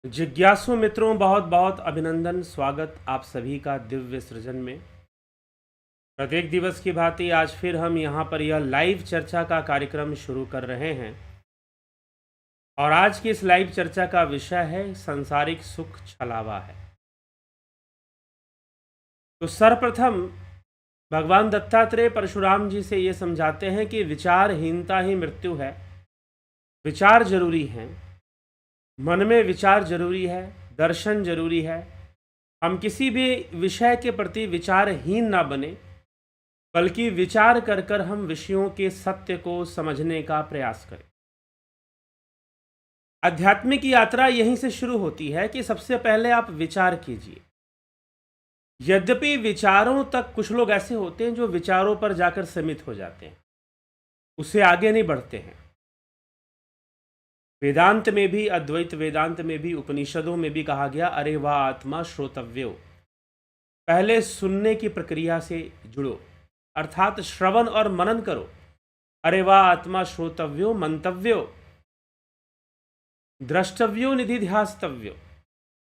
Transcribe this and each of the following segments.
जिज्ञासु मित्रों, बहुत बहुत अभिनंदन। स्वागत आप सभी का दिव्य सृजन में। प्रत्येक दिवस की भांति आज फिर हम यहाँ पर यह लाइव चर्चा का कार्यक्रम शुरू कर रहे हैं और आज की इस लाइव चर्चा का विषय है सांसारिक सुख छलावा है। तो सर्वप्रथम भगवान दत्तात्रेय परशुराम जी से ये समझाते हैं कि विचारहीनता ही मृत्यु है। विचार जरूरी हैं, मन में विचार जरूरी है, दर्शन जरूरी है। हम किसी भी विषय के प्रति विचारहीन ना बने, बल्कि विचार कर कर हम विषयों के सत्य को समझने का प्रयास करें। आध्यात्मिक यात्रा यहीं से शुरू होती है कि सबसे पहले आप विचार कीजिए। यद्यपि विचारों तक कुछ लोग ऐसे होते हैं जो विचारों पर जाकर सीमित हो जाते हैं, उससे आगे नहीं बढ़ते हैं। वेदांत में भी, अद्वैत वेदांत में भी, उपनिषदों में भी कहा गया, अरे वाह आत्मा श्रोतव्यो। पहले सुनने की प्रक्रिया से जुड़ो, अर्थात श्रवण और मनन करो। अरे वाह आत्मा श्रोतव्यो मंतव्यो द्रष्टव्यो निधिध्यास्तव्यो,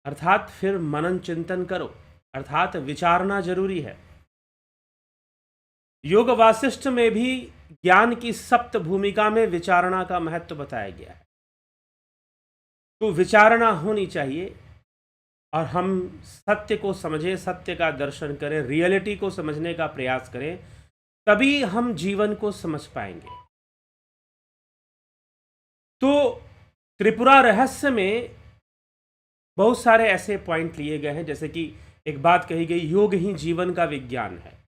अर्थात फिर मनन चिंतन करो, अर्थात विचारना जरूरी है। योग वासिष्ठ में भी ज्ञान की सप्त भूमिका में विचारणा का महत्व बताया गया है। तो विचारणा होनी चाहिए और हम सत्य को समझें, सत्य का दर्शन करें, रियलिटी को समझने का प्रयास करें, तभी हम जीवन को समझ पाएंगे। तो त्रिपुरा रहस्य में बहुत सारे ऐसे पॉइंट लिए गए हैं, जैसे कि एक बात कही गई, योग ही जीवन का विज्ञान है।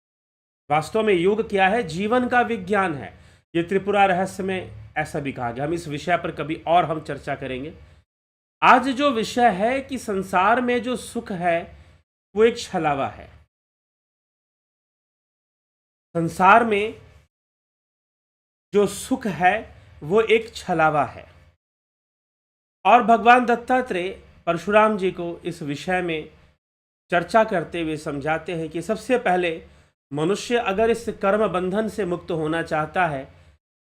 वास्तव में योग क्या है? जीवन का विज्ञान है। ये त्रिपुरा रहस्य में ऐसा भी कहा गया। हम इस विषय पर कभी और हम चर्चा करेंगे। आज जो विषय है कि संसार में जो सुख है वो एक छलावा है। संसार में जो सुख है वो एक छलावा है। और भगवान दत्तात्रेय परशुराम जी को इस विषय में चर्चा करते हुए समझाते हैं कि सबसे पहले मनुष्य अगर इस कर्म बंधन से मुक्त होना चाहता है,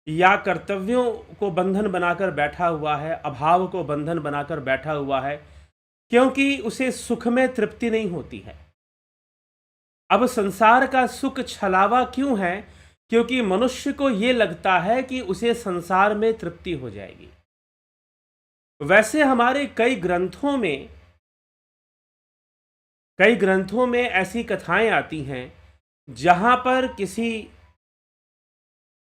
या कर्तव्यों को बंधन बनाकर बैठा हुआ है, अभाव को बंधन बनाकर बैठा हुआ है, क्योंकि उसे सुख में तृप्ति नहीं होती है। अब संसार का सुख छलावा क्यों है? क्योंकि मनुष्य को यह लगता है कि उसे संसार में तृप्ति हो जाएगी। वैसे हमारे कई ग्रंथों में ऐसी कथाएं आती हैं जहां पर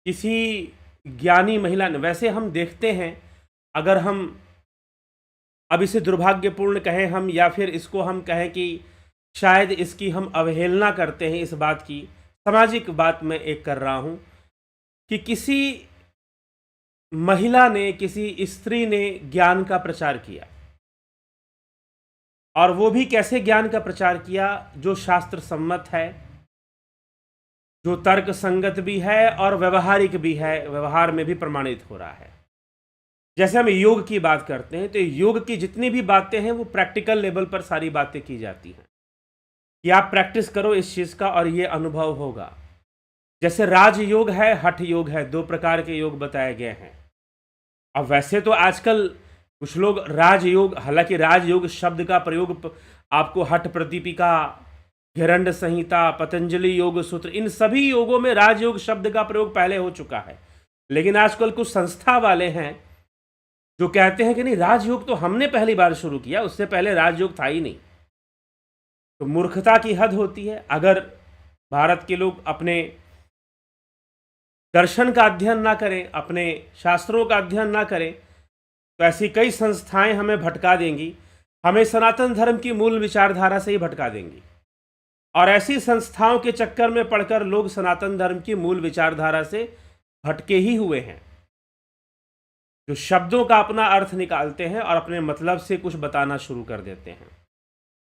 किसी ज्ञानी महिला ने, वैसे हम देखते हैं, अगर हम अब इसे दुर्भाग्यपूर्ण कहें हम, या फिर इसको हम कहें कि शायद इसकी हम अवहेलना करते हैं, इस बात की सामाजिक बात मैं एक कर रहा हूं कि किसी महिला ने, किसी स्त्री ने ज्ञान का प्रचार किया, और वो भी कैसे ज्ञान का प्रचार किया? जो शास्त्र सम्मत है, जो तर्क संगत भी है और व्यवहारिक भी है, व्यवहार में भी प्रमाणित हो रहा है। जैसे हम योग की बात करते हैं तो योग की जितनी भी बातें हैं वो प्रैक्टिकल लेवल पर सारी बातें की जाती हैं कि आप प्रैक्टिस करो इस चीज का और ये अनुभव होगा। जैसे राजयोग है, हठ योग है, दो प्रकार के योग बताए गए हैं। अब वैसे तो आजकल कुछ लोग राजयोग, हालांकि राजयोग शब्द का प्रयोग आपको हठ प्रदीपिका, घरंड संहिता, पतंजलि योग सूत्र, इन सभी योगों में राजयोग शब्द का प्रयोग पहले हो चुका है। लेकिन आजकल कुछ संस्था वाले हैं जो कहते हैं कि नहीं, राजयोग तो हमने पहली बार शुरू किया, उससे पहले राजयोग था ही नहीं। तो मूर्खता की हद होती है। अगर भारत के लोग अपने दर्शन का अध्ययन ना करें, अपने शास्त्रों का अध्ययन ना करें, तो ऐसी कई संस्थाएं हमें भटका देंगी, हमें सनातन धर्म की मूल विचारधारा से ही भटका देंगी। और ऐसी संस्थाओं के चक्कर में पड़कर लोग सनातन धर्म की मूल विचारधारा से भटके ही हुए हैं, जो शब्दों का अपना अर्थ निकालते हैं और अपने मतलब से कुछ बताना शुरू कर देते हैं।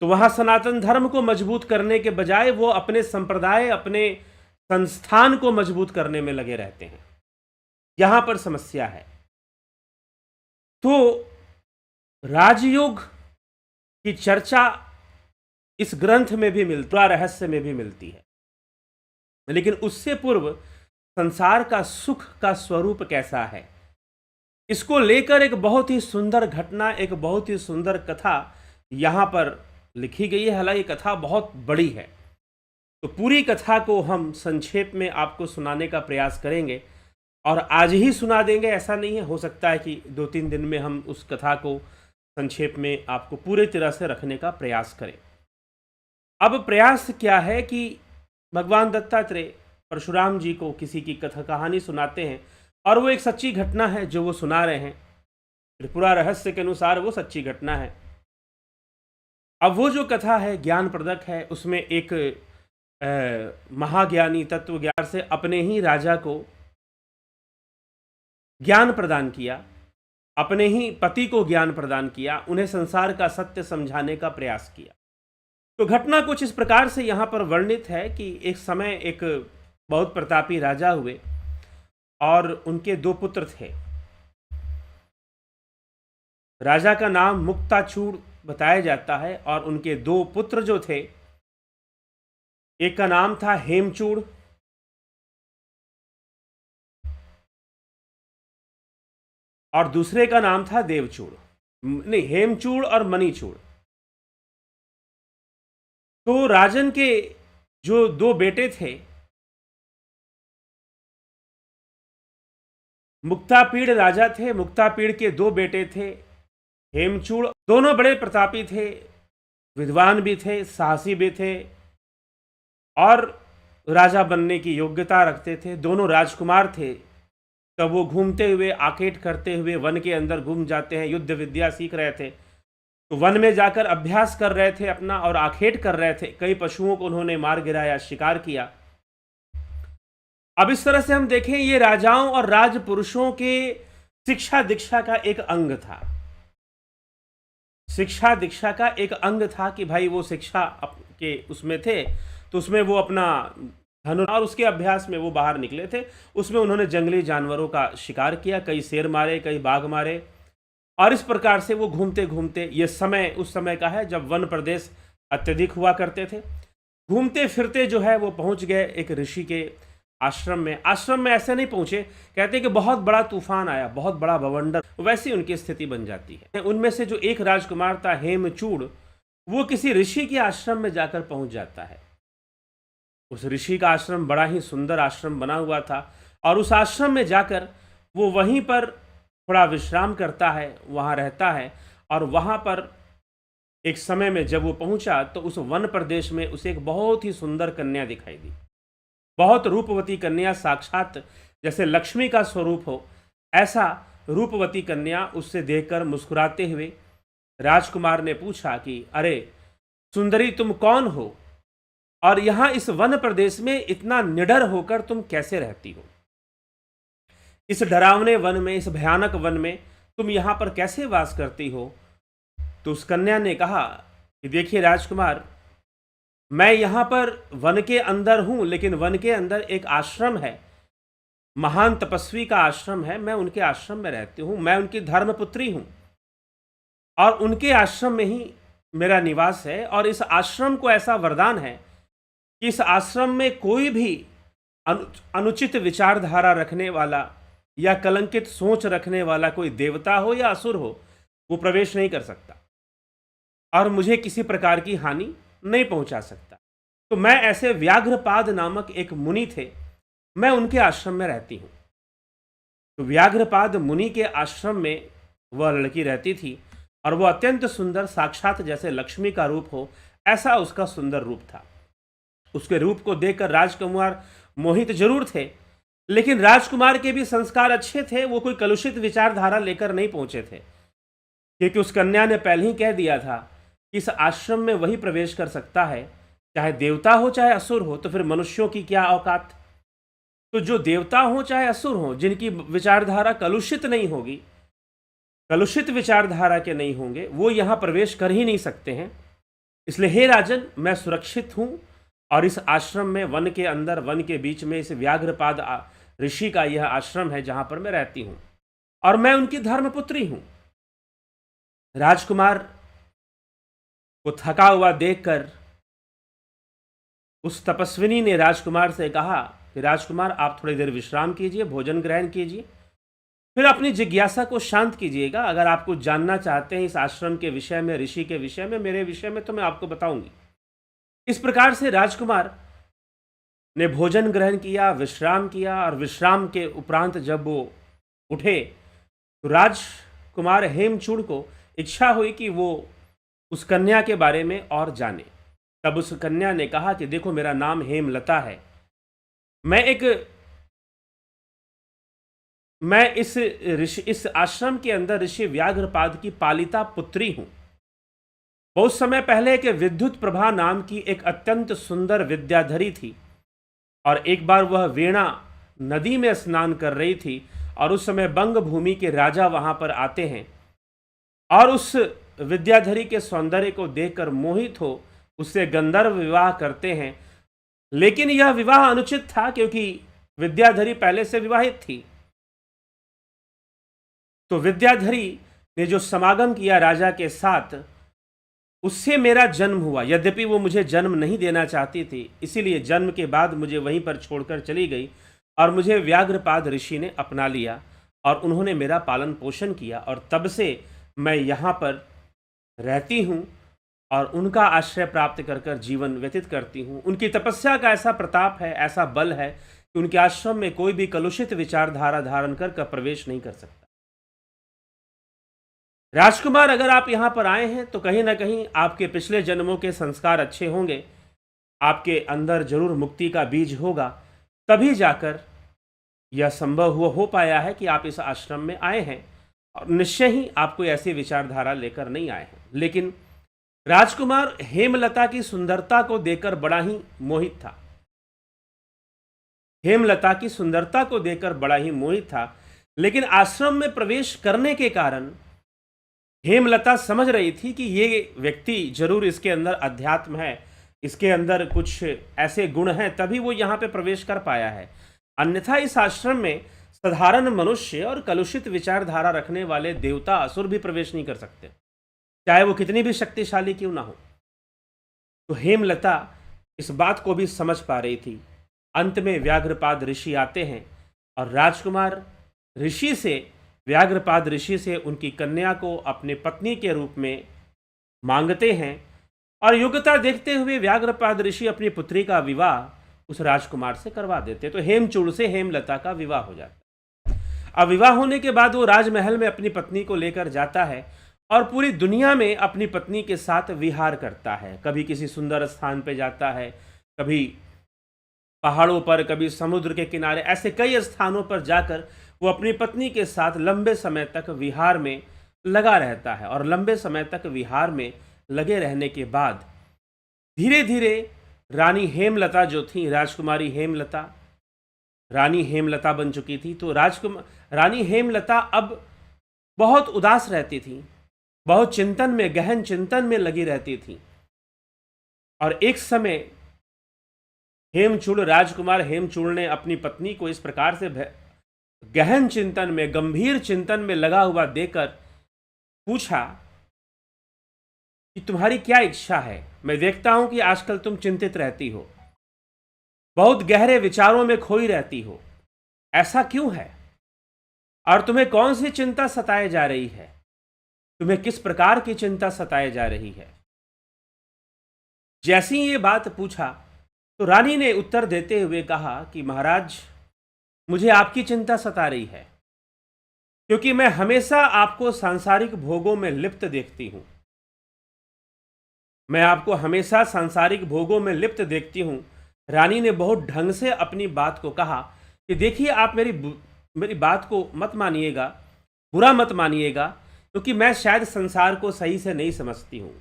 तो वहां सनातन धर्म को मजबूत करने के बजाय वो अपने संप्रदाय, अपने संस्थान को मजबूत करने में लगे रहते हैं। यहां पर समस्या है। तो राजयोग की चर्चा इस ग्रंथ में भी मिलती, रहस्य में भी मिलती है। लेकिन उससे पूर्व संसार का सुख का स्वरूप कैसा है, इसको लेकर एक बहुत ही सुंदर घटना, एक बहुत ही सुंदर कथा यहाँ पर लिखी गई है। हालांकि कथा बहुत बड़ी है, तो पूरी कथा को हम संक्षेप में आपको सुनाने का प्रयास करेंगे और आज ही सुना देंगे ऐसा नहीं है। हो सकता है कि 2-3 दिन में हम उस कथा को संक्षेप में आपको पूरे तरह से रखने का प्रयास करें। अब प्रयास क्या है कि भगवान दत्तात्रेय परशुराम जी को किसी की कथा कहानी सुनाते हैं और वो एक सच्ची घटना है जो वो सुना रहे हैं। त्रिपुरा रहस्य के अनुसार वो सच्ची घटना है। अब वो जो कथा है ज्ञानप्रदक है, उसमें एक महाज्ञानी तत्व ज्ञान से अपने ही राजा को ज्ञान प्रदान किया, अपने ही पति को ज्ञान प्रदान किया, उन्हें संसार का सत्य समझाने का प्रयास किया। तो घटना कुछ इस प्रकार से यहाँ पर वर्णित है कि एक समय एक बहुत प्रतापी राजा हुए और उनके 2 पुत्र थे। राजा का नाम मुक्ताचूड़ बताया जाता है और उनके 2 पुत्र जो थे, एक का नाम था हेमचूड़ और दूसरे का नाम था देवचूड़, नहीं, हेमचूड़ और मणिचूड़। तो राजन के जो 2 बेटे थे, मुक्तापीड़ राजा थे, मुक्तापीड़ के 2 बेटे थे हेमचूड़। दोनों बड़े प्रतापी थे, विद्वान भी थे, साहसी भी थे और राजा बनने की योग्यता रखते थे। दोनों राजकुमार थे। तब वो घूमते हुए, आकेट करते हुए वन के अंदर घूम जाते हैं, युद्ध विद्या सीख रहे थे। तो वन में जाकर अभ्यास कर रहे थे अपना और आखेट कर रहे थे। कई पशुओं को उन्होंने मार गिराया, शिकार किया। अब इस तरह से हम देखें, ये राजाओं और राजपुरुषों के शिक्षा दीक्षा का एक अंग था। शिक्षा दीक्षा का एक अंग था कि भाई वो शिक्षा के उसमें थे, तो उसमें वो अपना धनुष और उसके अभ्यास में वो बाहर निकले थे। उसमें उन्होंने जंगली जानवरों का शिकार किया, कई शेर मारे, कई बाघ मारे और इस प्रकार से वो घूमते घूमते, ये समय उस समय का है जब वन प्रदेश अत्यधिक हुआ करते थे। घूमते फिरते जो है वो पहुंच गए एक ऋषि के आश्रम में। आश्रम में ऐसे नहीं पहुंचे, कहते कि बहुत बड़ा तूफान आया, बहुत बड़ा बवंडर, वैसी उनकी स्थिति बन जाती है। उनमें से जो एक राजकुमार था हेमचूड़, वो किसी ऋषि के आश्रम में जाकर पहुंच जाता है। उस ऋषि का आश्रम बड़ा ही सुंदर आश्रम बना हुआ था और उस आश्रम में जाकर वो वहीं पर थोड़ा विश्राम करता है, वहाँ रहता है। और वहाँ पर एक समय में जब वो पहुँचा तो उस वन प्रदेश में उसे एक बहुत ही सुंदर कन्या दिखाई दी। बहुत रूपवती कन्या, साक्षात जैसे लक्ष्मी का स्वरूप हो ऐसा रूपवती कन्या उससे देखकर मुस्कुराते हुए राजकुमार ने पूछा कि अरे सुंदरी, तुम कौन हो और यहाँ इस वन प्रदेश में इतना निडर होकर तुम कैसे रहती हो? इस डरावने वन में, इस भयानक वन में तुम यहाँ पर कैसे वास करती हो? तो उस कन्या ने कहा कि देखिए राजकुमार, मैं यहाँ पर वन के अंदर हूँ, लेकिन वन के अंदर एक आश्रम है, महान तपस्वी का आश्रम है, मैं उनके आश्रम में रहती हूँ, मैं उनकी धर्मपुत्री हूँ और उनके आश्रम में ही मेरा निवास है। और इस आश्रम को ऐसा वरदान है कि इस आश्रम में कोई भी अनुचित विचारधारा रखने वाला या कलंकित सोच रखने वाला कोई देवता हो या असुर हो, वो प्रवेश नहीं कर सकता और मुझे किसी प्रकार की हानि नहीं पहुंचा सकता। तो मैं ऐसे व्याघ्रपाद नामक एक मुनि थे, मैं उनके आश्रम में रहती हूँ। तो व्याघ्रपाद मुनि के आश्रम में वह लड़की रहती थी और वह अत्यंत सुंदर, साक्षात जैसे लक्ष्मी का रूप हो ऐसा उसका सुंदर रूप था। उसके रूप को देखकर राजकुमार मोहित जरूर थे, लेकिन राजकुमार के भी संस्कार अच्छे थे, वो कोई कलुषित विचारधारा लेकर नहीं पहुंचे थे, क्योंकि उस कन्या ने पहले ही कह दिया था कि इस आश्रम में वही प्रवेश कर सकता है, चाहे देवता हो चाहे असुर हो। तो फिर मनुष्यों की क्या औकात? तो जो देवता हो चाहे असुर हो, जिनकी विचारधारा कलुषित नहीं होगी, कलुषित विचारधारा के नहीं होंगे, वो यहाँ प्रवेश कर ही नहीं सकते हैं। इसलिए हे राजन, मैं सुरक्षित हूँ और इस आश्रम में, वन के अंदर, वन के बीच में इस व्याघ्रपाद ऋषि का यह आश्रम है जहाँ पर मैं रहती हूँ और मैं उनकी धर्मपुत्री हूँ। राजकुमार को थका हुआ देखकर उस तपस्विनी ने राजकुमार से कहा कि राजकुमार, आप थोड़ी देर विश्राम कीजिए, भोजन ग्रहण कीजिए, फिर अपनी जिज्ञासा को शांत कीजिएगा। अगर आप कुछ जानना चाहते हैं इस आश्रम के विषय में, ऋषि के विषय में, मेरे विषय में, तो मैं आपको बताऊंगी। इस प्रकार से राजकुमार ने भोजन ग्रहण किया, विश्राम किया, और विश्राम के उपरांत जब वो उठे तो राजकुमार हेमचूड़ को इच्छा हुई कि वो उस कन्या के बारे में और जाने। तब उस कन्या ने कहा कि देखो, मेरा नाम हेमलता है, मैं इस आश्रम के अंदर ऋषि व्याघ्रपाद की पालिता पुत्री हूं। बहुत समय पहले एक विद्युत प्रभा नाम की एक अत्यंत सुंदर विद्याधरी थी, और एक बार वह वीणा नदी में स्नान कर रही थी, और उस समय बंग भूमि के राजा वहां पर आते हैं और उस विद्याधरी के सौंदर्य को देखकर मोहित हो उससे गंधर्व विवाह करते हैं। लेकिन यह विवाह अनुचित था, क्योंकि विद्याधरी पहले से विवाहित थी। तो विद्याधरी ने जो समागम किया राजा के साथ, उससे मेरा जन्म हुआ। यद्यपि वो मुझे जन्म नहीं देना चाहती थी, इसीलिए जन्म के बाद मुझे वहीं पर छोड़कर चली गई, और मुझे व्याघ्रपाद ऋषि ने अपना लिया और उन्होंने मेरा पालन पोषण किया, और तब से मैं यहाँ पर रहती हूँ और उनका आश्रय प्राप्त कर कर जीवन व्यतीत करती हूँ। उनकी तपस्या का ऐसा प्रताप है, ऐसा बल है कि उनके आश्रम में कोई भी कलुषित विचारधारा धारण कर प्रवेश नहीं कर सकता। राजकुमार, अगर आप यहाँ पर आए हैं तो कहीं ना कहीं आपके पिछले जन्मों के संस्कार अच्छे होंगे, आपके अंदर जरूर मुक्ति का बीज होगा, तभी जाकर यह संभव हो पाया है कि आप इस आश्रम में आए हैं, और निश्चय ही आप कोई ऐसी विचारधारा लेकर नहीं आए हैं। लेकिन राजकुमार हेमलता की सुंदरता को देखकर बड़ा ही मोहित था। हेमलता की सुंदरता को देखकर बड़ा ही मोहित था, लेकिन आश्रम में प्रवेश करने के कारण हेमलता समझ रही थी कि ये व्यक्ति जरूर, इसके अंदर अध्यात्म है, इसके अंदर कुछ ऐसे गुण हैं, तभी वो यहाँ पे प्रवेश कर पाया है। अन्यथा इस आश्रम में साधारण मनुष्य और कलुषित विचारधारा रखने वाले देवता असुर भी प्रवेश नहीं कर सकते, चाहे वो कितनी भी शक्तिशाली क्यों ना हो। तो हेमलता इस बात को भी समझ पा रही थी। अंत में व्याघ्रपाद ऋषि आते हैं और राजकुमार व्याघ्रपाद ऋषि से उनकी कन्या को अपने पत्नी के रूप में मांगते हैं, और योग्यता देखते हुए व्याघ्रपाद ऋषि अपनी पुत्री का विवाह उस राजकुमार से करवा देते। तो हेमचूड़ से हेमलता का विवाह हो जाता है। अब विवाह होने के बाद वो राजमहल में अपनी पत्नी को लेकर जाता है और पूरी दुनिया में अपनी पत्नी के साथ विहार करता है। कभी किसी सुंदर स्थान पर जाता है, कभी पहाड़ों पर, कभी समुद्र के किनारे, ऐसे कई स्थानों पर जाकर वो अपनी पत्नी के साथ लंबे समय तक विहार में लगा रहता है। और लंबे समय तक विहार में लगे रहने के बाद धीरे धीरे रानी हेमलता जो थी, राजकुमारी हेमलता, रानी हेमलता बन चुकी थी। तो रानी हेमलता अब बहुत उदास रहती थी, बहुत चिंतन में, गहन चिंतन में लगी रहती थी। और एक समय राजकुमार हेमचूड़ ने अपनी पत्नी को इस प्रकार से गहन चिंतन में, गंभीर चिंतन में लगा हुआ देखकर पूछा कि तुम्हारी क्या इच्छा है? मैं देखता हूं कि आजकल तुम चिंतित रहती हो, बहुत गहरे विचारों में खोई रहती हो, ऐसा क्यों है? और तुम्हें कौन सी चिंता सताए जा रही है? तुम्हें किस प्रकार की चिंता सताए जा रही है? जैसी ये बात पूछा तो रानी ने उत्तर देते हुए कहा कि महाराज, मुझे आपकी चिंता सता रही है, क्योंकि मैं हमेशा आपको सांसारिक भोगों में लिप्त देखती हूं। मैं आपको हमेशा सांसारिक भोगों में लिप्त देखती हूं। रानी ने बहुत ढंग से अपनी बात को कहा कि देखिए, आप मेरी बात को मत मानिएगा, बुरा मत मानिएगा, क्योंकि मैं शायद संसार को सही से नहीं समझती हूं।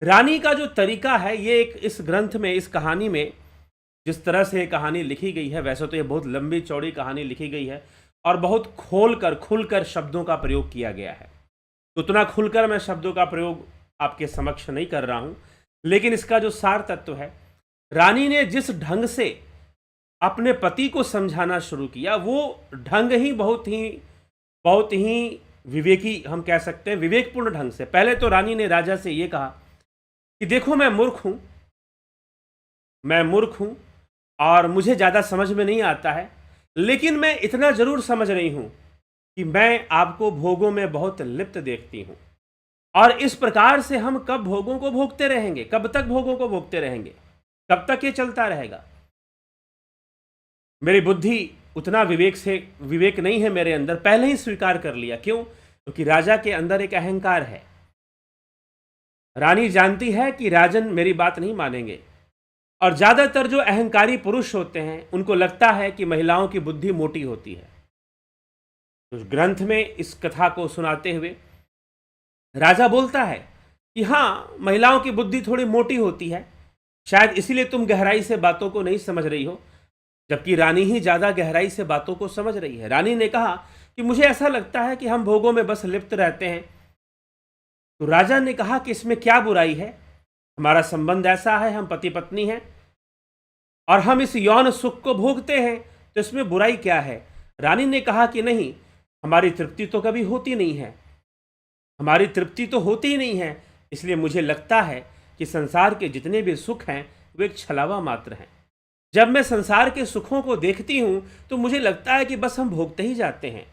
रानी का जो तरीका है, ये इस ग्रंथ में, इस कहानी में जिस तरह से ये कहानी लिखी गई है, वैसे तो ये बहुत लंबी चौड़ी कहानी लिखी गई है और बहुत खुलकर शब्दों का प्रयोग किया गया है। तो उतना खुलकर मैं शब्दों का प्रयोग आपके समक्ष नहीं कर रहा हूं, लेकिन इसका जो सार तत्व है, रानी ने जिस ढंग से अपने पति को समझाना शुरू किया, वो ढंग ही बहुत ही विवेकी, हम कह सकते हैं विवेकपूर्ण ढंग से। पहले तो रानी ने राजा से ये कहा कि देखो, मैं मूर्ख हूं और मुझे ज़्यादा समझ में नहीं आता है, लेकिन मैं इतना ज़रूर समझ रही हूं कि मैं आपको भोगों में बहुत लिप्त देखती हूं, और इस प्रकार से हम कब भोगों को भोगते रहेंगे? कब तक भोगों को भोगते रहेंगे? कब तक ये चलता रहेगा? मेरी बुद्धि उतना विवेक नहीं है मेरे अंदर, पहले ही स्वीकार कर लिया। क्यों? क्योंकि राजा के अंदर एक अहंकार है। रानी जानती है कि राजन मेरी बात नहीं मानेंगे, और ज्यादातर जो अहंकारी पुरुष होते हैं उनको लगता है कि महिलाओं की बुद्धि मोटी होती है। तो ग्रंथ में इस कथा को सुनाते हुए राजा बोलता है कि हाँ, महिलाओं की बुद्धि थोड़ी मोटी होती है, शायद इसीलिए तुम गहराई से बातों को नहीं समझ रही हो, जबकि रानी ही ज्यादा गहराई से बातों को समझ रही है। रानी ने कहा कि मुझे ऐसा लगता है कि हम भोगों में बस लिप्त रहते हैं। तो राजा ने कहा कि इसमें क्या बुराई है? हमारा संबंध ऐसा है, हम पति पत्नी हैं और हम इस यौन सुख को भोगते हैं, तो इसमें बुराई क्या है? रानी ने कहा कि नहीं, हमारी तृप्ति तो कभी होती नहीं है, हमारी तृप्ति तो होती ही नहीं है, इसलिए मुझे लगता है कि संसार के जितने भी सुख हैं वे एक छलावा मात्र हैं। जब मैं संसार के सुखों को देखती हूं तो मुझे लगता है कि बस हम भोगते ही जाते हैं,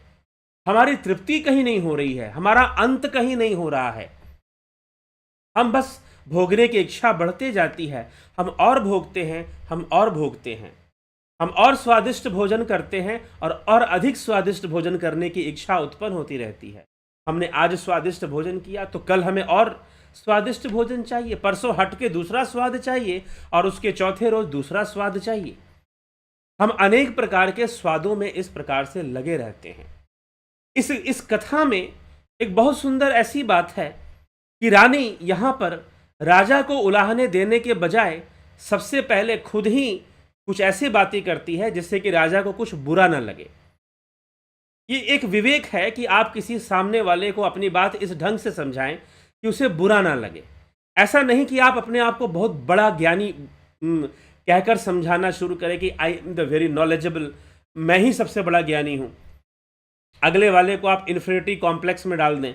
हमारी तृप्ति कहीं नहीं हो रही है, हमारा अंत कहीं नहीं हो रहा है। हम बस भोगने की इच्छा बढ़ते जाती है, हम और भोगते हैं, हम और भोगते हैं, हम और स्वादिष्ट भोजन करते हैं और अधिक स्वादिष्ट भोजन करने की इच्छा उत्पन्न होती रहती है। हमने आज स्वादिष्ट भोजन किया तो कल हमें और स्वादिष्ट भोजन चाहिए, परसों हट के दूसरा स्वाद चाहिए, और उसके चौथे रोज दूसरा स्वाद चाहिए। हम अनेक प्रकार के स्वादों में इस प्रकार से लगे रहते हैं। इस कथा में एक बहुत सुंदर ऐसी बात है कि रानी यहां पर राजा को उलाहने देने के बजाय सबसे पहले खुद ही कुछ ऐसी बातें करती है जिससे कि राजा को कुछ बुरा न लगे। ये एक विवेक है कि आप किसी सामने वाले को अपनी बात इस ढंग से समझाएं कि उसे बुरा ना लगे। ऐसा नहीं कि आप अपने आप को बहुत बड़ा ज्ञानी कहकर समझाना शुरू करें कि I am the very knowledgeable, मैं ही सबसे बड़ा ज्ञानी हूं। अगले वाले को आप इन्फिनिटी कॉम्प्लेक्स में डाल दें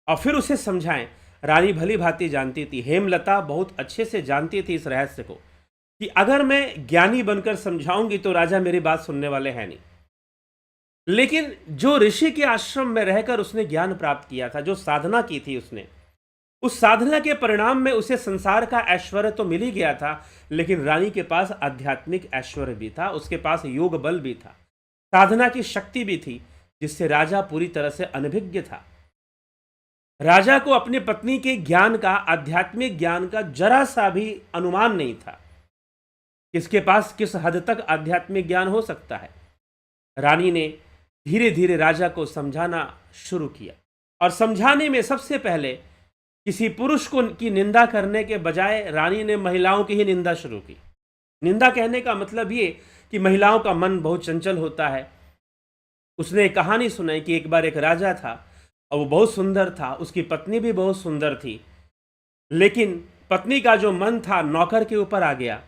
और फिर उसे समझाएं। रानी भली भांति जानती थी, हेमलता बहुत अच्छे से जानती थी इस रहस्य को, कि अगर मैं ज्ञानी बनकर समझाऊंगी तो राजा मेरी बात सुनने वाले हैं नहीं। लेकिन जो ऋषि के आश्रम में रहकर उसने ज्ञान प्राप्त किया था, जो साधना की थी उसने, उस साधना के परिणाम में उसे संसार का ऐश्वर्य तो मिल ही गया था, लेकिन रानी के पास आध्यात्मिक ऐश्वर्य भी था, उसके पास योग बल भी था, साधना की शक्ति भी थी, जिससे राजा पूरी तरह से अनभिज्ञ था। राजा को अपनी पत्नी के ज्ञान का, आध्यात्मिक ज्ञान का जरा सा भी अनुमान नहीं था, किसके पास किस हद तक आध्यात्मिक ज्ञान हो सकता है। रानी ने धीरे धीरे राजा को समझाना शुरू किया, और समझाने में सबसे पहले किसी पुरुष को की निंदा करने के बजाय रानी ने महिलाओं की ही निंदा शुरू की। निंदा कहने का मतलब ये कि महिलाओं का मन बहुत चंचल होता है। उसने एक कहानी सुनाई कि एक बार एक राजा था और वो बहुत सुंदर था, उसकी पत्नी भी बहुत सुंदर थी, लेकिन पत्नी का जो मन था नौकर के ऊपर आ गया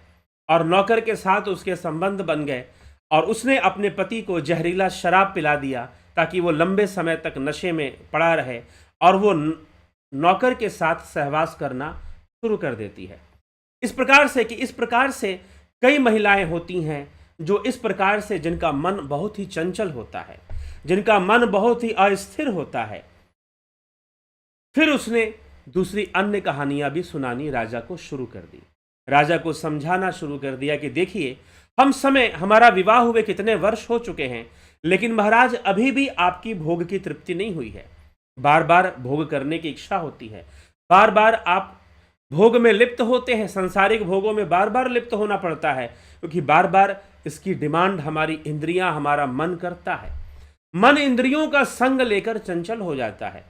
और नौकर के साथ उसके संबंध बन गए, और उसने अपने पति को जहरीला शराब पिला दिया ताकि वो लंबे समय तक नशे में पड़ा रहे, और वो नौकर के साथ सहवास करना शुरू कर देती है। इस प्रकार से कई महिलाएं होती हैं जो इस प्रकार से, जिनका मन बहुत ही चंचल होता है, जिनका मन बहुत ही अस्थिर होता है। फिर उसने दूसरी अन्य कहानियां भी सुनानी राजा को शुरू कर दी, राजा को समझाना शुरू कर दिया कि देखिए, हमारा विवाह हुए कितने वर्ष हो चुके हैं, लेकिन महाराज अभी भी आपकी भोग की तृप्ति नहीं हुई है। बार बार भोग करने की इच्छा होती है, बार बार आप भोग में लिप्त होते हैं, सांसारिक भोगों में बार बार लिप्त होना पड़ता है, क्योंकि बार बार इसकी डिमांड हमारी इंद्रियां, हमारा मन करता है। मन इंद्रियों का संग लेकर चंचल हो जाता है,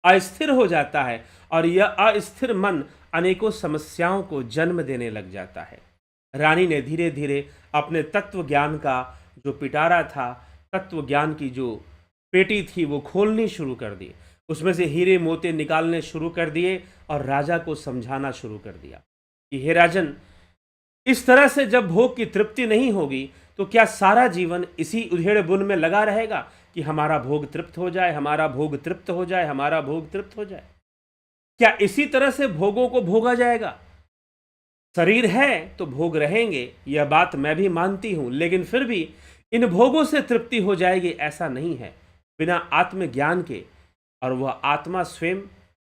अस्थिर हो जाता है, और यह अस्थिर मन अनेकों समस्याओं को जन्म देने लग जाता है। रानी ने धीरे धीरे अपने तत्व ज्ञान का जो पिटारा था, तत्व ज्ञान की जो पेटी थी, वो खोलनी शुरू कर दी, उसमें से हीरे मोती निकालने शुरू कर दिए और राजा को समझाना शुरू कर दिया कि हे राजन, इस तरह से जब भोग की तृप्ति नहीं होगी तो क्या सारा जीवन इसी उधेड़ बुन में लगा रहेगा कि हमारा भोग तृप्त हो जाए, हमारा भोग तृप्त हो जाए, हमारा भोग तृप्त हो जाए? क्या इसी तरह से भोगों को भोगा जाएगा? शरीर है तो भोग रहेंगे, यह बात मैं भी मानती हूं, लेकिन फिर भी इन भोगों से तृप्ति हो जाएगी ऐसा नहीं है। बिना आत्मज्ञान के, और वह आत्मा स्वयं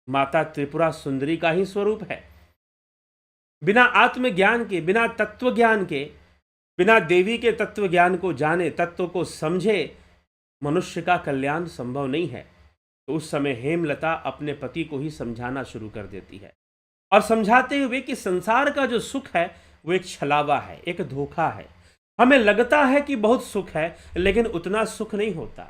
माता त्रिपुरा सुंदरी का ही स्वरूप है। बिना आत्मज्ञान के, बिना तत्व ज्ञान के, बिना देवी के तत्व ज्ञान को जाने, तत्व को समझे मनुष्य का कल्याण संभव नहीं है। तो उस समय हेमलता अपने पति को ही समझाना शुरू कर देती है, और समझाते हुए कि संसार का जो सुख है वो एक छलावा है, एक धोखा है। हमें लगता है कि बहुत सुख है, लेकिन उतना सुख नहीं होता।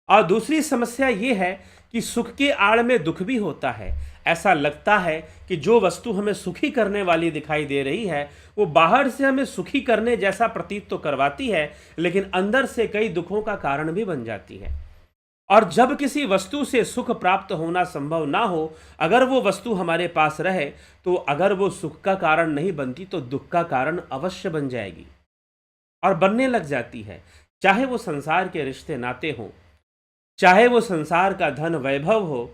और दूसरी समस्या ये है कि सुख के आड़ में दुख भी होता है। ऐसा लगता है कि जो वस्तु हमें सुखी करने वाली दिखाई दे रही है वो बाहर से हमें सुखी करने जैसा प्रतीत तो करवाती है, लेकिन अंदर से कई दुखों का कारण भी बन जाती है। और जब किसी वस्तु से सुख प्राप्त होना संभव ना हो, अगर वो वस्तु हमारे पास रहे, तो अगर वो सुख का कारण नहीं बनती तो दुख का कारण अवश्य बन जाएगी और बनने लग जाती है। चाहे वो संसार के रिश्ते नाते हों, चाहे वो संसार का धन वैभव हो,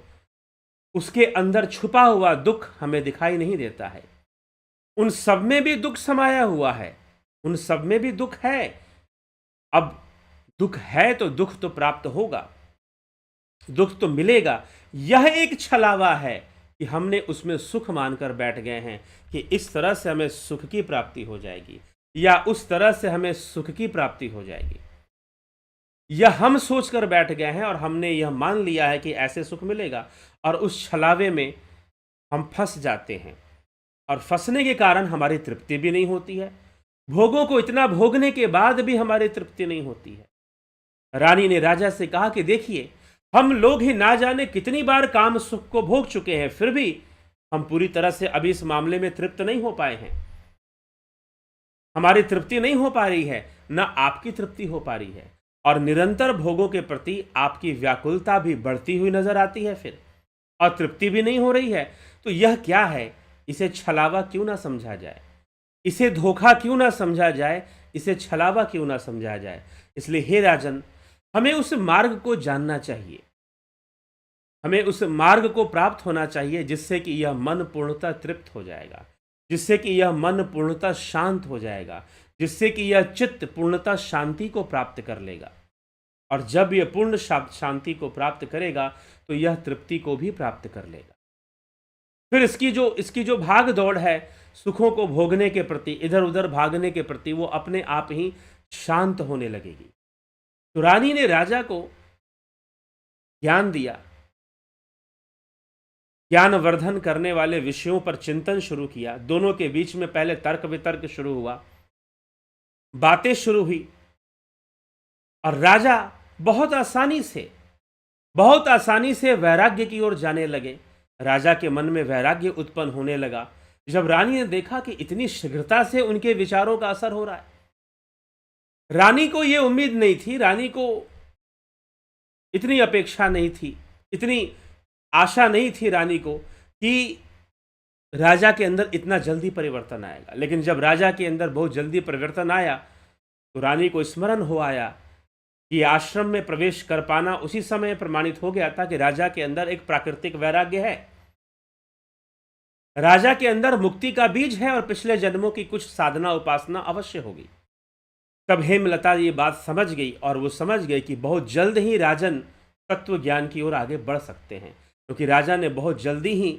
उसके अंदर छुपा हुआ दुख हमें दिखाई नहीं देता है। उन सब में भी दुख समाया हुआ है, उन सब में भी दुख है। अब दुख है तो दुख तो प्राप्त होगा, दुख तो मिलेगा। यह एक छलावा है कि हमने उसमें सुख मानकर बैठ गए हैं कि इस तरह से हमें सुख की प्राप्ति हो जाएगी, या उस तरह से हमें सुख की प्राप्ति हो जाएगी। यह हम सोचकर बैठ गए हैं और हमने यह मान लिया है कि ऐसे सुख मिलेगा, और उस छलावे में हम फंस जाते हैं। और फंसने के कारण हमारी तृप्ति भी नहीं होती है। भोगों को इतना भोगने के बाद भी हमारी तृप्ति नहीं होती है। रानी ने राजा से कहा कि देखिए, हम लोग ही ना जाने कितनी बार काम सुख को भोग चुके हैं, फिर भी हम पूरी तरह से अभी इस मामले में तृप्त नहीं हो पाए हैं। हमारी तृप्ति नहीं हो पा रही है, ना आपकी तृप्ति हो पा रही है, और निरंतर भोगों के प्रति आपकी व्याकुलता भी बढ़ती हुई नजर आती है फिर, और तृप्ति भी नहीं हो रही है। तो यह क्या है? इसे छलावा क्यों ना समझा जाए, इसे धोखा क्यों ना समझा जाए, इसे छलावा क्यों ना समझा जाए। इसलिए हे राजन, हमें उस मार्ग को जानना चाहिए, हमें उस मार्ग को प्राप्त होना चाहिए जिससे कि यह मन पूर्णतः तृप्त हो जाएगा, जिससे कि यह मन पूर्णतः शांत हो जाएगा, जिससे कि यह चित्त पूर्णतः शांति को प्राप्त कर लेगा। और जब यह पूर्ण शांति को प्राप्त करेगा तो यह तृप्ति को भी प्राप्त कर लेगा। फिर इसकी जो भाग दौड़ है सुखों को भोगने के प्रति, इधर उधर भागने के प्रति, वो अपने आप ही शांत होने लगेगी। तो रानी ने राजा को ज्ञान दिया, ज्ञानवर्धन करने वाले विषयों पर चिंतन शुरू किया। दोनों के बीच में पहले तर्क वितर्क शुरू हुआ, बातें शुरू हुई, और राजा बहुत आसानी से वैराग्य की ओर जाने लगे। राजा के मन में वैराग्य उत्पन्न होने लगा जब रानी ने देखा कि इतनी शीघ्रता से उनके विचारों का असर हो रहा है। रानी को यह उम्मीद नहीं थी, रानी को इतनी अपेक्षा नहीं थी, इतनी आशा नहीं थी रानी को कि राजा के अंदर इतना जल्दी परिवर्तन आएगा। लेकिन जब राजा के अंदर बहुत जल्दी परिवर्तन आया तो रानी को स्मरण हो आया कि आश्रम में प्रवेश कर पाना उसी समय प्रमाणित हो गया था कि राजा के अंदर एक प्राकृतिक वैराग्य है, राजा के अंदर मुक्ति का बीज है, और पिछले जन्मों की कुछ साधना उपासना अवश्य होगी। तब हेमलता ये बात समझ गई, और वो समझ गई कि बहुत जल्द ही राजन तत्व ज्ञान की ओर आगे बढ़ सकते हैं, क्योंकि राजा ने बहुत जल्दी ही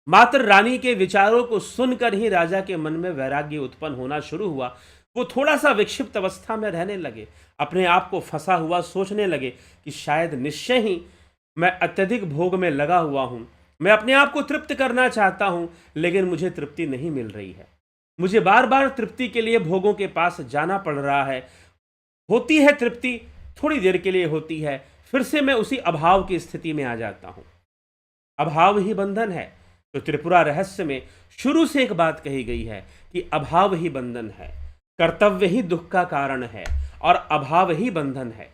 मात्र रानी के विचारों को सुनकर ही राजा के मन में वैराग्य उत्पन्न होना शुरू हुआ। वो थोड़ा सा विक्षिप्त अवस्था में रहने लगे, अपने आप को फंसा हुआ सोचने लगे कि शायद निश्चय ही मैं अत्यधिक भोग में लगा हुआ हूँ, मैं अपने आप को तृप्त करना चाहता हूँ, लेकिन मुझे तृप्ति नहीं मिल रही है, मुझे बार बार तृप्ति के लिए भोगों के पास जाना पड़ रहा है। होती है तृप्ति, थोड़ी देर के लिए होती है, फिर से मैं उसी अभाव की स्थिति में आ जाता हूँ। अभाव ही बंधन है। तो त्रिपुरा रहस्य में शुरू से एक बात कही गई है कि अभाव ही बंधन है, कर्तव्य ही दुख का कारण है, और अभाव ही बंधन है।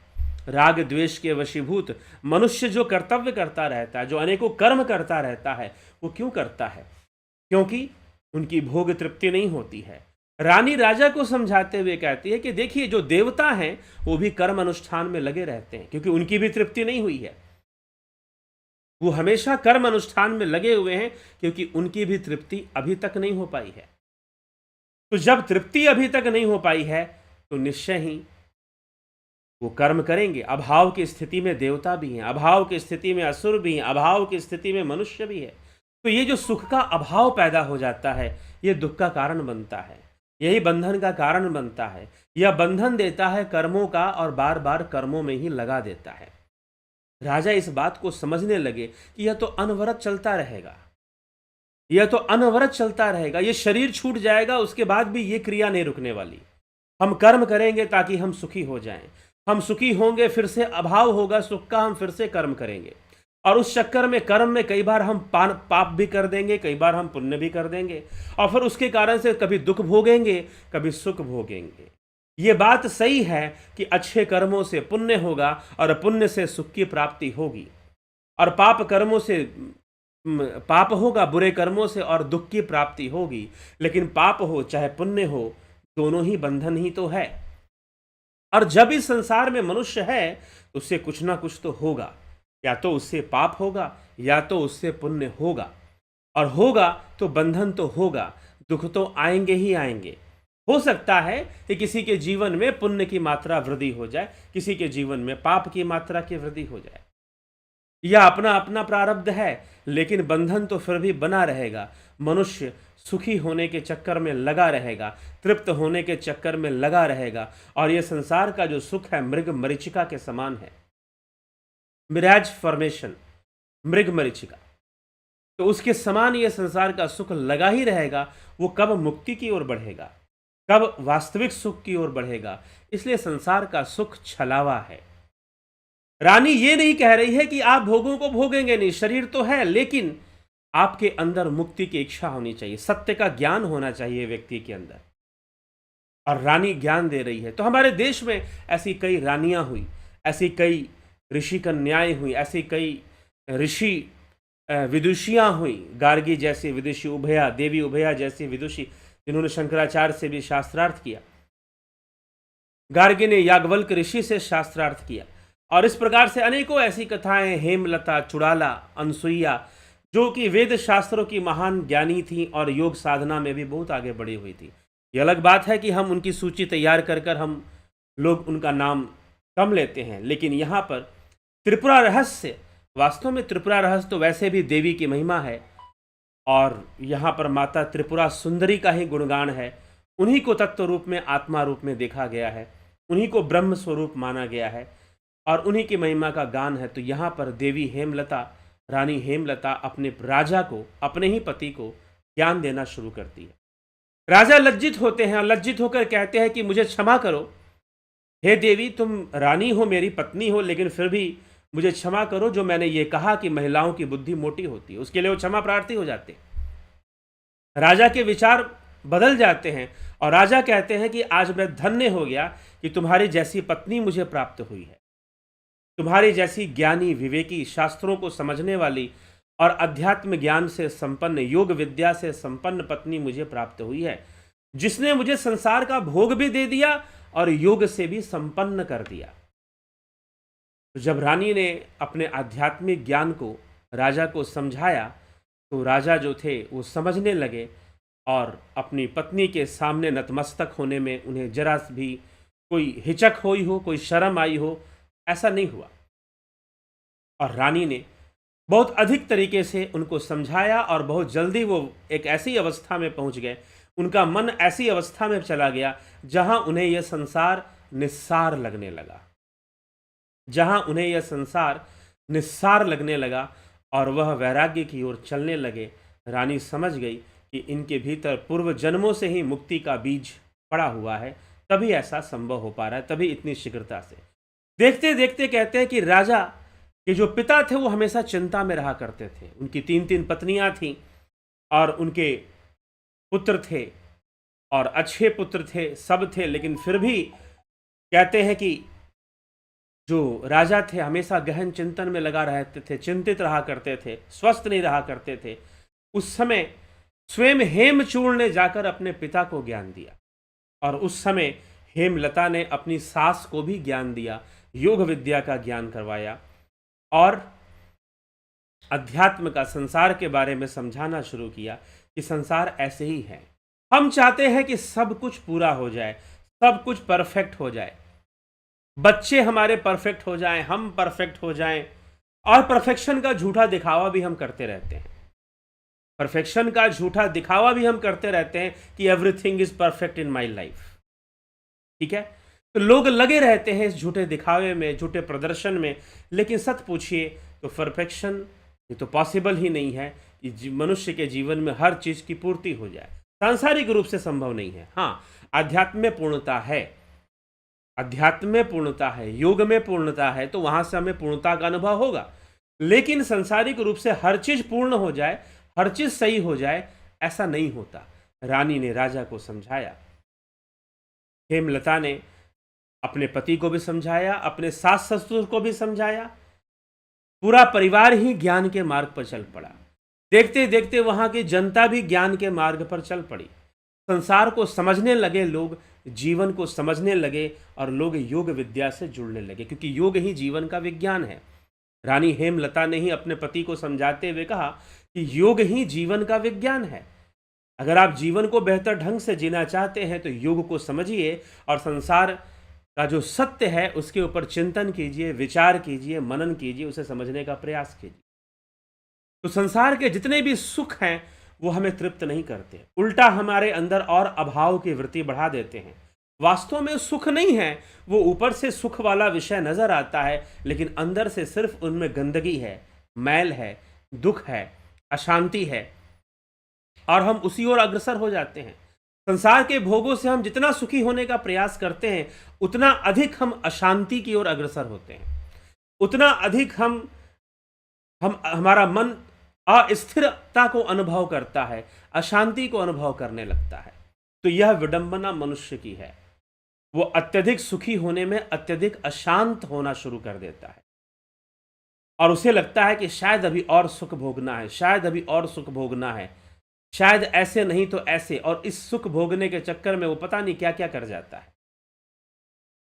राग द्वेष के वशीभूत मनुष्य जो कर्तव्य करता रहता है, जो अनेकों कर्म करता रहता है, वो क्यों करता है? क्योंकि उनकी भोग तृप्ति नहीं होती है। रानी राजा को समझाते हुए कहती है कि देखिए, जो देवता हैं वो भी कर्म अनुष्ठान में लगे रहते हैं, क्योंकि उनकी भी तृप्ति नहीं हुई है। वो हमेशा कर्म अनुष्ठान में लगे हुए हैं, क्योंकि उनकी भी तृप्ति अभी तक नहीं हो पाई है। तो जब तृप्ति अभी तक नहीं हो पाई है तो निश्चय ही वो कर्म करेंगे। अभाव की स्थिति में देवता भी हैं, अभाव की स्थिति में असुर भी हैं, अभाव की स्थिति में मनुष्य भी है। तो ये जो सुख का अभाव पैदा हो जाता है, ये दुख का कारण बनता है, यही बंधन का कारण बनता है। यह बंधन देता है कर्मों का और बार बार कर्मों में ही लगा देता है। राजा इस बात को समझने लगे कि यह तो अनवरत चलता रहेगा, यह तो अनवरत चलता रहेगा, ये शरीर छूट जाएगा उसके बाद भी ये क्रिया नहीं रुकने वाली। हम कर्म करेंगे ताकि हम सुखी हो जाएं, हम सुखी होंगे, फिर से अभाव होगा सुख का, हम फिर से कर्म करेंगे, और उस चक्कर में कर्म में कई बार हम पाप भी कर देंगे, कई बार हम पुण्य भी कर देंगे, और फिर उसके कारण से कभी दुख भोगेंगे, कभी सुख भोगेंगे। ये बात सही है कि अच्छे कर्मों से पुण्य होगा और पुण्य से सुख की प्राप्ति होगी, और पाप कर्मों से पाप होगा, बुरे कर्मों से और दुख की प्राप्ति होगी। लेकिन पाप हो चाहे पुण्य हो, दोनों ही बंधन ही तो है। और जब इस संसार में मनुष्य है तो उससे कुछ ना कुछ तो होगा, या तो उससे पाप होगा या तो उससे पुण्य होगा, और होगा तो बंधन तो होगा, दुख तो आएंगे ही आएंगे। हो सकता है कि किसी के जीवन में पुण्य की मात्रा वृद्धि हो जाए, किसी के जीवन में पाप की मात्रा की वृद्धि हो जाए, यह अपना अपना प्रारब्ध है, लेकिन बंधन तो फिर भी बना रहेगा। मनुष्य सुखी होने के चक्कर में लगा रहेगा, तृप्त होने के चक्कर में लगा रहेगा, और यह संसार का जो सुख है मृग मरीचिका के समान है, मिराज फॉर्मेशन, मृग मरीचिका, तो उसके समान यह संसार का सुख लगा ही रहेगा। वो कब मुक्ति की ओर बढ़ेगा, कब वास्तविक सुख की ओर बढ़ेगा। इसलिए संसार का सुख छलावा है। रानी ये नहीं कह रही है कि आप भोगों को भोगेंगे नहीं, शरीर तो है, लेकिन आपके अंदर मुक्ति की इच्छा होनी चाहिए, सत्य का ज्ञान होना चाहिए व्यक्ति के अंदर, और रानी ज्ञान दे रही है। तो हमारे देश में ऐसी कई रानियां हुई, ऐसी कई ऋषि कन्याएं हुई, ऐसी कई ऋषि विदुषियां हुई, गार्गी जैसी विदुषी, उभया देवी उभया जैसी विदुषी, जिन्होंने शंकराचार्य से भी शास्त्रार्थ किया। गार्गी ने याज्ञवल्क्य ऋषि से शास्त्रार्थ किया, और इस प्रकार से अनेकों ऐसी कथाएं, हेमलता, चुड़ाला, अनसुईया, जो कि वेद शास्त्रों की महान ज्ञानी थी और योग साधना में भी बहुत आगे बढ़ी हुई थी। ये अलग बात है कि हम उनकी सूची तैयार कर हम लोग उनका नाम कम लेते हैं, लेकिन यहाँ पर त्रिपुरा रहस्य, वास्तव में त्रिपुरा रहस्य तो वैसे भी देवी की महिमा है, और यहाँ पर माता त्रिपुरा सुंदरी का ही गुणगान है। उन्हीं को तत्व रूप में, आत्मा रूप में देखा गया है, उन्हीं को ब्रह्म स्वरूप माना गया है, और उन्हीं की महिमा का गान है। तो यहाँ पर देवी हेमलता, रानी हेमलता अपने राजा को, अपने ही पति को ज्ञान देना शुरू करती है। राजा लज्जित होते हैं और लज्जित होकर कहते हैं कि मुझे क्षमा करो, हे देवी, तुम रानी हो, मेरी पत्नी हो, लेकिन फिर भी मुझे क्षमा करो, जो मैंने ये कहा कि महिलाओं की बुद्धि मोटी होती है, उसके लिए वो क्षमा प्रार्थी हो जाते हैं। राजा के विचार बदल जाते हैं और राजा कहते हैं कि आज मैं धन्य हो गया कि तुम्हारी जैसी पत्नी मुझे प्राप्त हुई है, तुम्हारी जैसी ज्ञानी, विवेकी, शास्त्रों को समझने वाली और अध्यात्म ज्ञान से संपन्न, योग विद्या से संपन्न पत्नी मुझे प्राप्त हुई है, जिसने मुझे संसार का भोग भी दे दिया और योग से भी संपन्न कर दिया। तो जब रानी ने अपने आध्यात्मिक ज्ञान को राजा को समझाया, तो राजा जो थे वो समझने लगे, और अपनी पत्नी के सामने नतमस्तक होने में उन्हें जरा भी कोई हिचक हुई हो, कोई शर्म आई हो, ऐसा नहीं हुआ। और रानी ने बहुत अधिक तरीके से उनको समझाया, और बहुत जल्दी वो एक ऐसी अवस्था में पहुंच गए, उनका मन ऐसी अवस्था में चला गया जहां उन्हें यह संसार निस्सार लगने लगा, जहां उन्हें यह संसार निस्सार लगने लगा, और वह वैराग्य की ओर चलने लगे। रानी समझ गई कि इनके भीतर पूर्व जन्मों से ही मुक्ति का बीज पड़ा हुआ है, तभी ऐसा संभव हो पा रहा है, तभी इतनी शीघ्रता से। देखते देखते कहते हैं कि राजा के जो पिता थे वो हमेशा चिंता में रहा करते थे। उनकी 3-3 पत्नियां थीं, और उनके पुत्र थे, और अच्छे पुत्र थे, सब थे, लेकिन फिर भी कहते हैं कि जो राजा थे हमेशा गहन चिंतन में लगा रहते थे, चिंतित रहा करते थे, स्वस्थ नहीं रहा करते थे। उस समय स्वयं हेमचूर्ण ने जाकर अपने पिता को ज्ञान दिया, और उस समय हेमलता ने अपनी सास को भी ज्ञान दिया, योग विद्या का ज्ञान करवाया, और अध्यात्म का, संसार के बारे में समझाना शुरू किया कि संसार ऐसे ही है। हम चाहते हैं कि सब कुछ पूरा हो जाए, सब कुछ परफेक्ट हो जाए, बच्चे हमारे परफेक्ट हो जाएं, हम परफेक्ट हो जाएं, और परफेक्शन का झूठा दिखावा भी हम करते रहते हैं। परफेक्शन का झूठा दिखावा भी हम करते रहते हैं कि everything is perfect in my life. ठीक है, तो लोग लगे रहते हैं इस झूठे दिखावे में, झूठे प्रदर्शन में। लेकिन सच पूछिए तो परफेक्शन ये तो पॉसिबल ही नहीं है कि मनुष्य के जीवन में हर चीज की पूर्ति हो जाए। सांसारिक रूप से संभव नहीं है। हाँ, अध्यात्म में पूर्णता है, अध्यात्म में पूर्णता है, योग में पूर्णता है, तो वहां से हमें पूर्णता का अनुभव होगा। लेकिन सांसारिक रूप से हर चीज पूर्ण हो जाए, हर चीज सही हो जाए, ऐसा नहीं होता। रानी ने राजा को समझाया, हेमलता ने अपने पति को भी समझाया, अपने सास ससुर को भी समझाया। पूरा परिवार ही ज्ञान के मार्ग पर चल पड़ा। देखते देखते वहां की जनता भी ज्ञान के मार्ग पर चल पड़ी। संसार को समझने लगे लोग, जीवन को समझने लगे, और लोग योग विद्या से जुड़ने लगे, क्योंकि योग ही जीवन का विज्ञान है। रानी हेमलता ने ही अपने पति को समझाते हुए कहा कि योग ही जीवन का विज्ञान है। अगर आप जीवन को बेहतर ढंग से जीना चाहते हैं तो योग को समझिए, और संसार का जो सत्य है उसके ऊपर चिंतन कीजिए, विचार कीजिए, मनन कीजिए, उसे समझने का प्रयास कीजिए। तो संसार के जितने भी सुख हैं वो हमें तृप्त नहीं करते, उल्टा हमारे अंदर और अभाव की वृत्ति बढ़ा देते हैं। वास्तव में सुख नहीं है, वो ऊपर से सुख वाला विषय नजर आता है, लेकिन अंदर से सिर्फ उनमें गंदगी है, मैल है, दुख है, अशांति है, और हम उसी ओर अग्रसर हो जाते हैं। संसार के भोगों से हम जितना सुखी होने का प्रयास करते हैं, उतना अधिक हम अशांति की ओर अग्रसर होते हैं, उतना अधिक हमारा मन अस्थिरता को अनुभव करता है, अशांति को अनुभव करने लगता है। तो यह विडंबना मनुष्य की है। वो अत्यधिक सुखी होने में अत्यधिक अशांत होना शुरू कर देता है, और उसे लगता है कि शायद अभी और सुख भोगना है, शायद अभी और सुख भोगना है, शायद ऐसे नहीं तो ऐसे, और इस सुख भोगने के चक्कर में वो पता नहीं क्या क्या कर जाता है।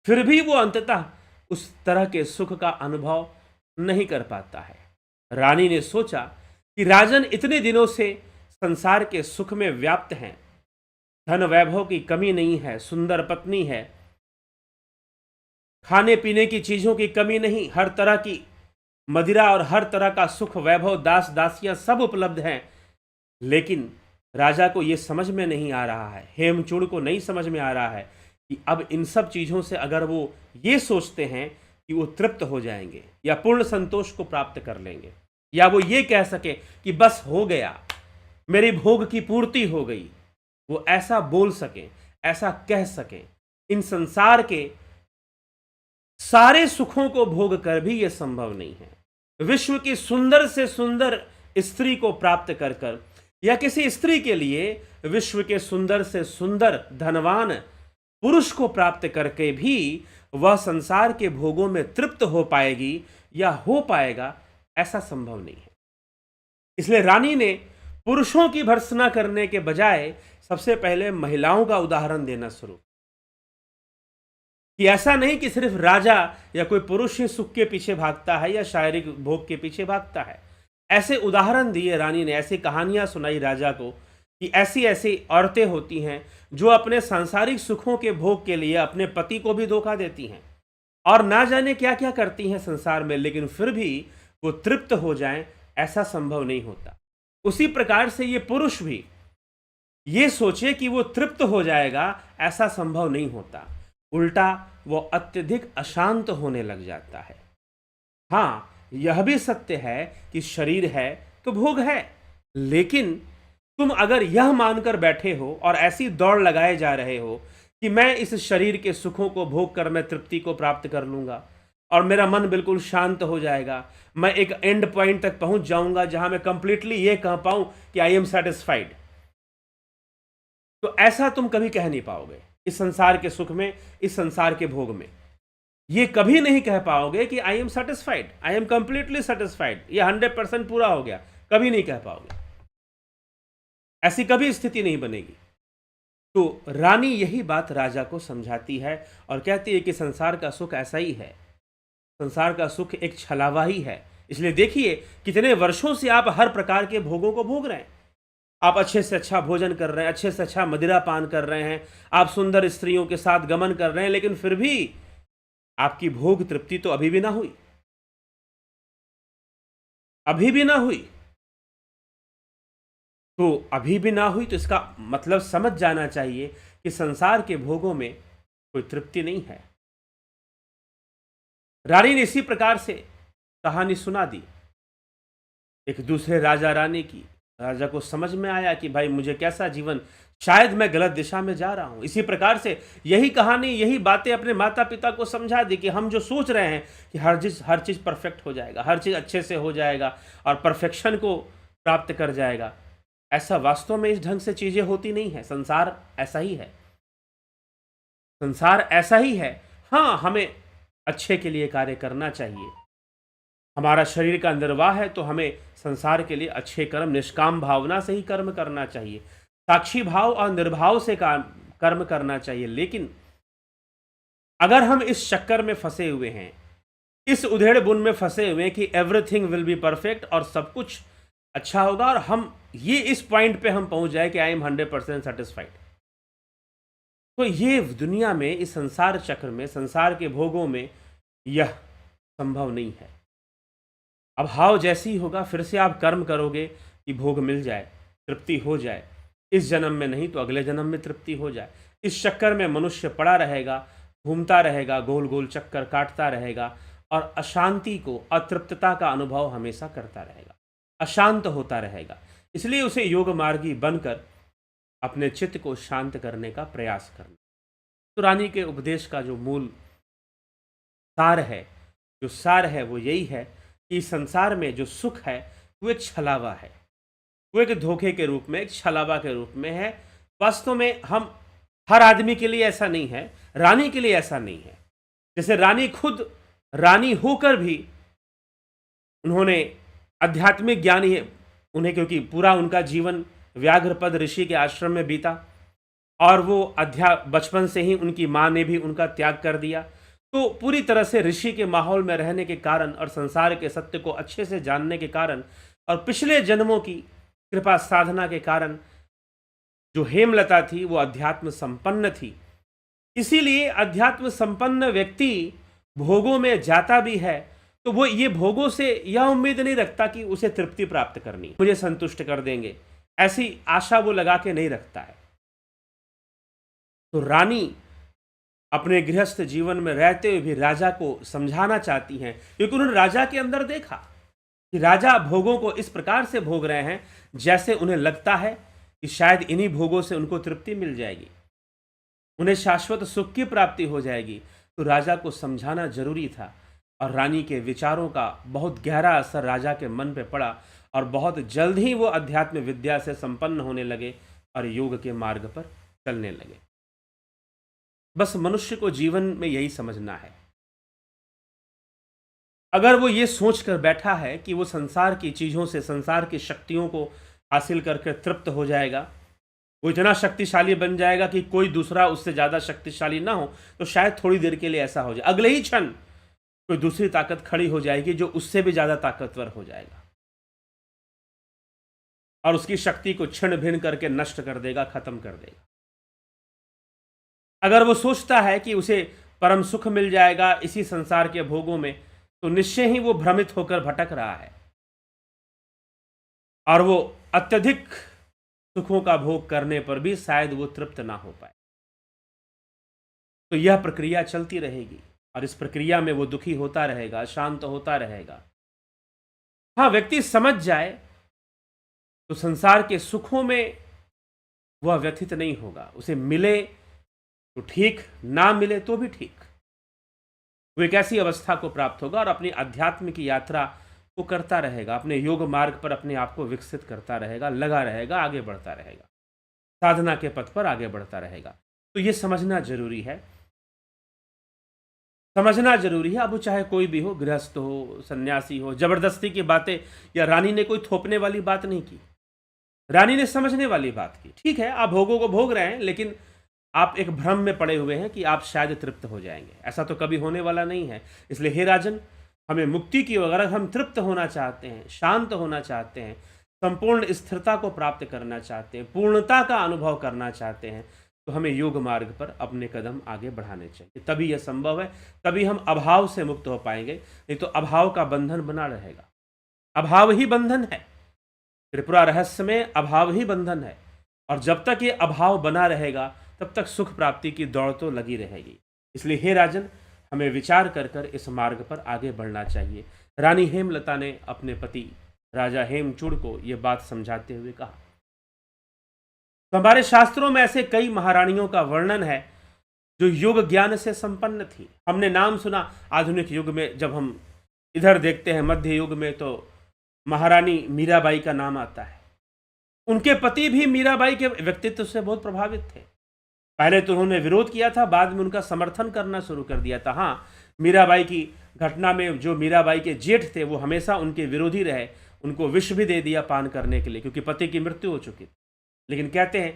फिर भी वो अंततः उस तरह के सुख का अनुभव नहीं कर पाता है। रानी ने सोचा कि राजन इतने दिनों से संसार के सुख में व्याप्त हैं, धन वैभव की कमी नहीं है, सुंदर पत्नी है, खाने पीने की चीजों की कमी नहीं, हर तरह की मदिरा और हर तरह का सुख वैभव, दास दासियां सब उपलब्ध हैं। लेकिन राजा को यह समझ में नहीं आ रहा है, हेमचूड़ को नहीं समझ में आ रहा है कि अब इन सब चीजों से अगर वो ये सोचते हैं कि वो तृप्त हो जाएंगे या पूर्ण संतोष को प्राप्त कर लेंगे, या वो ये कह सके कि बस हो गया, मेरी भोग की पूर्ति हो गई, वो ऐसा बोल सके, ऐसा कह सके, इन संसार के सारे सुखों को भोग कर भी यह संभव नहीं है। विश्व की सुंदर से सुंदर स्त्री को प्राप्त कर कर, या किसी स्त्री के लिए विश्व के सुंदर से सुंदर धनवान पुरुष को प्राप्त करके भी वह संसार के भोगों में तृप्त हो पाएगी या हो पाएगा, ऐसा संभव नहीं है। इसलिए रानी ने पुरुषों की भर्त्सना करने के बजाय सबसे पहले महिलाओं का उदाहरण देना शुरू, कि ऐसा नहीं कि सिर्फ राजा या कोई पुरुष ही सुख के पीछे भागता है या शारीरिक भोग के पीछे भागता है। ऐसे उदाहरण दिए रानी ने, ऐसी कहानियां सुनाई राजा को कि ऐसी ऐसी औरतें होती हैं जो अपने सांसारिक सुखों के भोग के लिए अपने पति को भी धोखा देती हैं और ना जाने क्या क्या करती हैं संसार में, लेकिन फिर भी वो तृप्त हो जाएं, ऐसा संभव नहीं होता। उसी प्रकार से ये पुरुष भी ये सोचे कि वो तृप्त हो जाएगा, ऐसा संभव नहीं होता। उल्टा वो अत्यधिक अशांत होने लग जाता है। हाँ, यह भी सत्य है कि शरीर है तो भोग है, लेकिन तुम अगर यह मानकर बैठे हो और ऐसी दौड़ लगाए जा रहे हो कि मैं इस शरीर के सुखों को भोग कर मैं तृप्ति को प्राप्त कर लूंगा और मेरा मन बिल्कुल शांत हो जाएगा, मैं एक एंड पॉइंट तक पहुंच जाऊंगा जहां मैं कंप्लीटली ये कह पाऊं कि आई एम सेटिस्फाइड, तो ऐसा तुम कभी कह नहीं पाओगे। इस संसार के सुख में, इस संसार के भोग में ये कभी नहीं कह पाओगे कि I am satisfied, I am completely satisfied, ये 100% पूरा हो गया, कभी नहीं कह पाओगे। ऐसी कभी स्थिति नहीं बनेगी। तो रानी यही बात राजा को समझाती है और कहती है कि संसार का सुख ऐसा ही है, संसार का सुख एक छलावा ही है। इसलिए देखिए कितने वर्षों से आप हर प्रकार के भोगों को भोग रहे हैं, आप अच्छे से अच्छा भोजन कर रहे हैं, अच्छे से अच्छा मदिरा पान कर रहे हैं, आप सुंदर स्त्रियों के साथ गमन कर रहे हैं, लेकिन फिर भी आपकी भोग तृप्ति तो अभी भी ना हुई, अभी भी ना हुई। तो अभी भी ना हुई तो इसका मतलब समझ जाना चाहिए कि संसार के भोगों में कोई तृप्ति नहीं है। रानी ने इसी प्रकार से कहानी सुना दी एक दूसरे राजा रानी की। राजा को समझ में आया कि भाई मुझे कैसा जीवन, शायद मैं गलत दिशा में जा रहा हूं। इसी प्रकार से यही कहानी, यही बातें अपने माता पिता को समझा दी कि हम जो सोच रहे हैं कि हर चीज परफेक्ट हो जाएगा, हर चीज अच्छे से हो जाएगा और परफेक्शन को प्राप्त कर जाएगा, ऐसा वास्तव में इस ढंग से चीजें होती नहीं है। संसार ऐसा ही है, संसार ऐसा ही है। हाँ, हमें अच्छे के लिए कार्य करना चाहिए। हमारा शरीर का निर्वाह है तो हमें संसार के लिए अच्छे कर्म, निष्काम भावना से ही कर्म करना चाहिए, साक्षी भाव और निर्भाव से कर्म करना चाहिए। लेकिन अगर हम इस चक्कर में फंसे हुए हैं, इस उधेड़ बुन में फंसे हुए हैं कि एवरीथिंग विल बी परफेक्ट और सब कुछ अच्छा होगा, और हम ये इस पॉइंट पे हम पहुंच जाए कि आई एम 100% सेटिस्फाइड, तो ये दुनिया में, इस संसार चक्र में, संसार के भोगों में यह संभव नहीं है। अब भाव जैसी ही होगा, फिर से आप कर्म करोगे कि भोग मिल जाए, तृप्ति हो जाए, इस जन्म में नहीं तो अगले जन्म में तृप्ति हो जाए। इस चक्कर में मनुष्य पड़ा रहेगा, घूमता रहेगा, गोल गोल चक्कर काटता रहेगा और अशांति को, अतृप्तता का अनुभव हमेशा करता रहेगा, अशांत होता रहेगा। इसलिए उसे योग मार्गी बनकर अपने चित्त को शांत करने का प्रयास करना। तो रानी के उपदेश का जो मूल सार है, जो सार है वो यही है कि संसार में जो सुख है वो एक छलावा है, वो एक धोखे के रूप में, एक छलावा के रूप में है। वास्तव में हम, हर आदमी के लिए ऐसा नहीं है, रानी के लिए ऐसा नहीं है। जैसे रानी खुद रानी होकर भी उन्होंने आध्यात्मिक ज्ञान ही उन्हें, क्योंकि पूरा उनका जीवन व्याघ्रपद ऋषि के आश्रम में बीता और वो बचपन से ही उनकी माँ ने भी उनका त्याग कर दिया, तो पूरी तरह से ऋषि के माहौल में रहने के कारण और संसार के सत्य को अच्छे से जानने के कारण और पिछले जन्मों की कृपा साधना के कारण जो हेमलता थी वो अध्यात्म संपन्न थी। इसीलिए अध्यात्म संपन्न व्यक्ति भोगों में जाता भी है तो वो ये भोगों से यह उम्मीद नहीं रखता कि उसे तृप्ति प्राप्त करनी, मुझे संतुष्ट कर देंगे, ऐसी आशा वो लगा के नहीं रखता है। तो रानी अपने गृहस्थ जीवन में रहते हुए भी राजा को समझाना चाहती हैं, क्योंकि उन्होंने राजा के अंदर देखा कि राजा भोगों को इस प्रकार से भोग रहे हैं जैसे उन्हें लगता है कि शायद इन्हीं भोगों से उनको तृप्ति मिल जाएगी, उन्हें शाश्वत सुख की प्राप्ति हो जाएगी। तो राजा को समझाना जरूरी था और रानी के विचारों का बहुत गहरा असर राजा के मन पे पड़ा और बहुत जल्द ही वो अध्यात्म विद्या से संपन्न होने लगे और योग के मार्ग पर चलने लगे। बस मनुष्य को जीवन में यही समझना है। अगर वो ये सोच कर बैठा है कि वो संसार की चीज़ों से, संसार की शक्तियों को हासिल करके तृप्त हो जाएगा, वो इतना शक्तिशाली बन जाएगा कि कोई दूसरा उससे ज़्यादा शक्तिशाली ना हो, तो शायद थोड़ी देर के लिए ऐसा हो जाए, अगले ही क्षण कोई दूसरी ताकत खड़ी हो जाएगी जो उससे भी ज़्यादा ताकतवर हो जाएगा और उसकी शक्ति को छिन्न भिन्न करके नष्ट कर देगा, खत्म कर देगा। अगर वो सोचता है कि उसे परम सुख मिल जाएगा इसी संसार के भोगों में, तो निश्चय ही वो भ्रमित होकर भटक रहा है और वो अत्यधिक सुखों का भोग करने पर भी शायद वो तृप्त ना हो पाए। तो यह प्रक्रिया चलती रहेगी और इस प्रक्रिया में वो दुखी होता रहेगा, शांत होता रहेगा। हाँ, व्यक्ति समझ जाए तो संसार के सुखों में वह व्यथित नहीं होगा, उसे मिले तो ठीक, ना मिले तो भी ठीक, वो एक ऐसी अवस्था को प्राप्त होगा और अपनी अध्यात्म की यात्रा को करता रहेगा, अपने योग मार्ग पर अपने आप को विकसित करता रहेगा, लगा रहेगा, आगे बढ़ता रहेगा, साधना के पथ पर आगे बढ़ता रहेगा। तो ये समझना जरूरी है, समझना जरूरी है। अब वो चाहे कोई भी हो, गृहस्थ हो, सन्यासी हो, जबरदस्ती की बातें, या रानी ने कोई थोपने वाली बात नहीं की, रानी ने समझने वाली बात की। ठीक है, आप भोगों को भोग रहे हैं, लेकिन आप एक भ्रम में पड़े हुए हैं कि आप शायद तृप्त हो जाएंगे, ऐसा तो कभी होने वाला नहीं है। इसलिए हे राजन, हमें मुक्ति की, अगर हम तृप्त होना चाहते हैं, शांत होना चाहते हैं, संपूर्ण स्थिरता को प्राप्त करना चाहते हैं, पूर्णता का अनुभव करना चाहते हैं, तो हमें योग मार्ग पर अपने कदम आगे बढ़ाने चाहिए, तभी यह संभव है, तभी हम अभाव से मुक्त हो पाएंगे। नहीं तो अभाव का बंधन बना रहेगा। अभाव ही बंधन है, त्रिपुरा रहस्य में अभाव ही बंधन है, और जब तक ये अभाव बना रहेगा तब तक सुख प्राप्ति की दौड़ तो लगी रहेगी। इसलिए हे राजन, हमें विचार कर कर इस मार्ग पर आगे बढ़ना चाहिए। रानी हेमलता ने अपने पति राजा हेमचूड़ को यह बात समझाते हुए कहा। तो हमारे शास्त्रों में ऐसे कई महारानियों का वर्णन है जो योग ज्ञान से संपन्न थी। हमने नाम सुना आधुनिक युग में, जब हम इधर देखते हैं मध्य युग में, तो महारानी मीराबाई का नाम आता है। उनके पति भी मीराबाई के व्यक्तित्व से बहुत प्रभावित थे। पहले तो उन्होंने विरोध किया था, बाद में उनका समर्थन करना शुरू कर दिया था। हाँ, मीराबाई की घटना में जो मीराबाई के जेठ थे वो हमेशा उनके विरोधी रहे, उनको विष भी दे दिया पान करने के लिए, क्योंकि पति की मृत्यु हो चुकी थी। लेकिन कहते हैं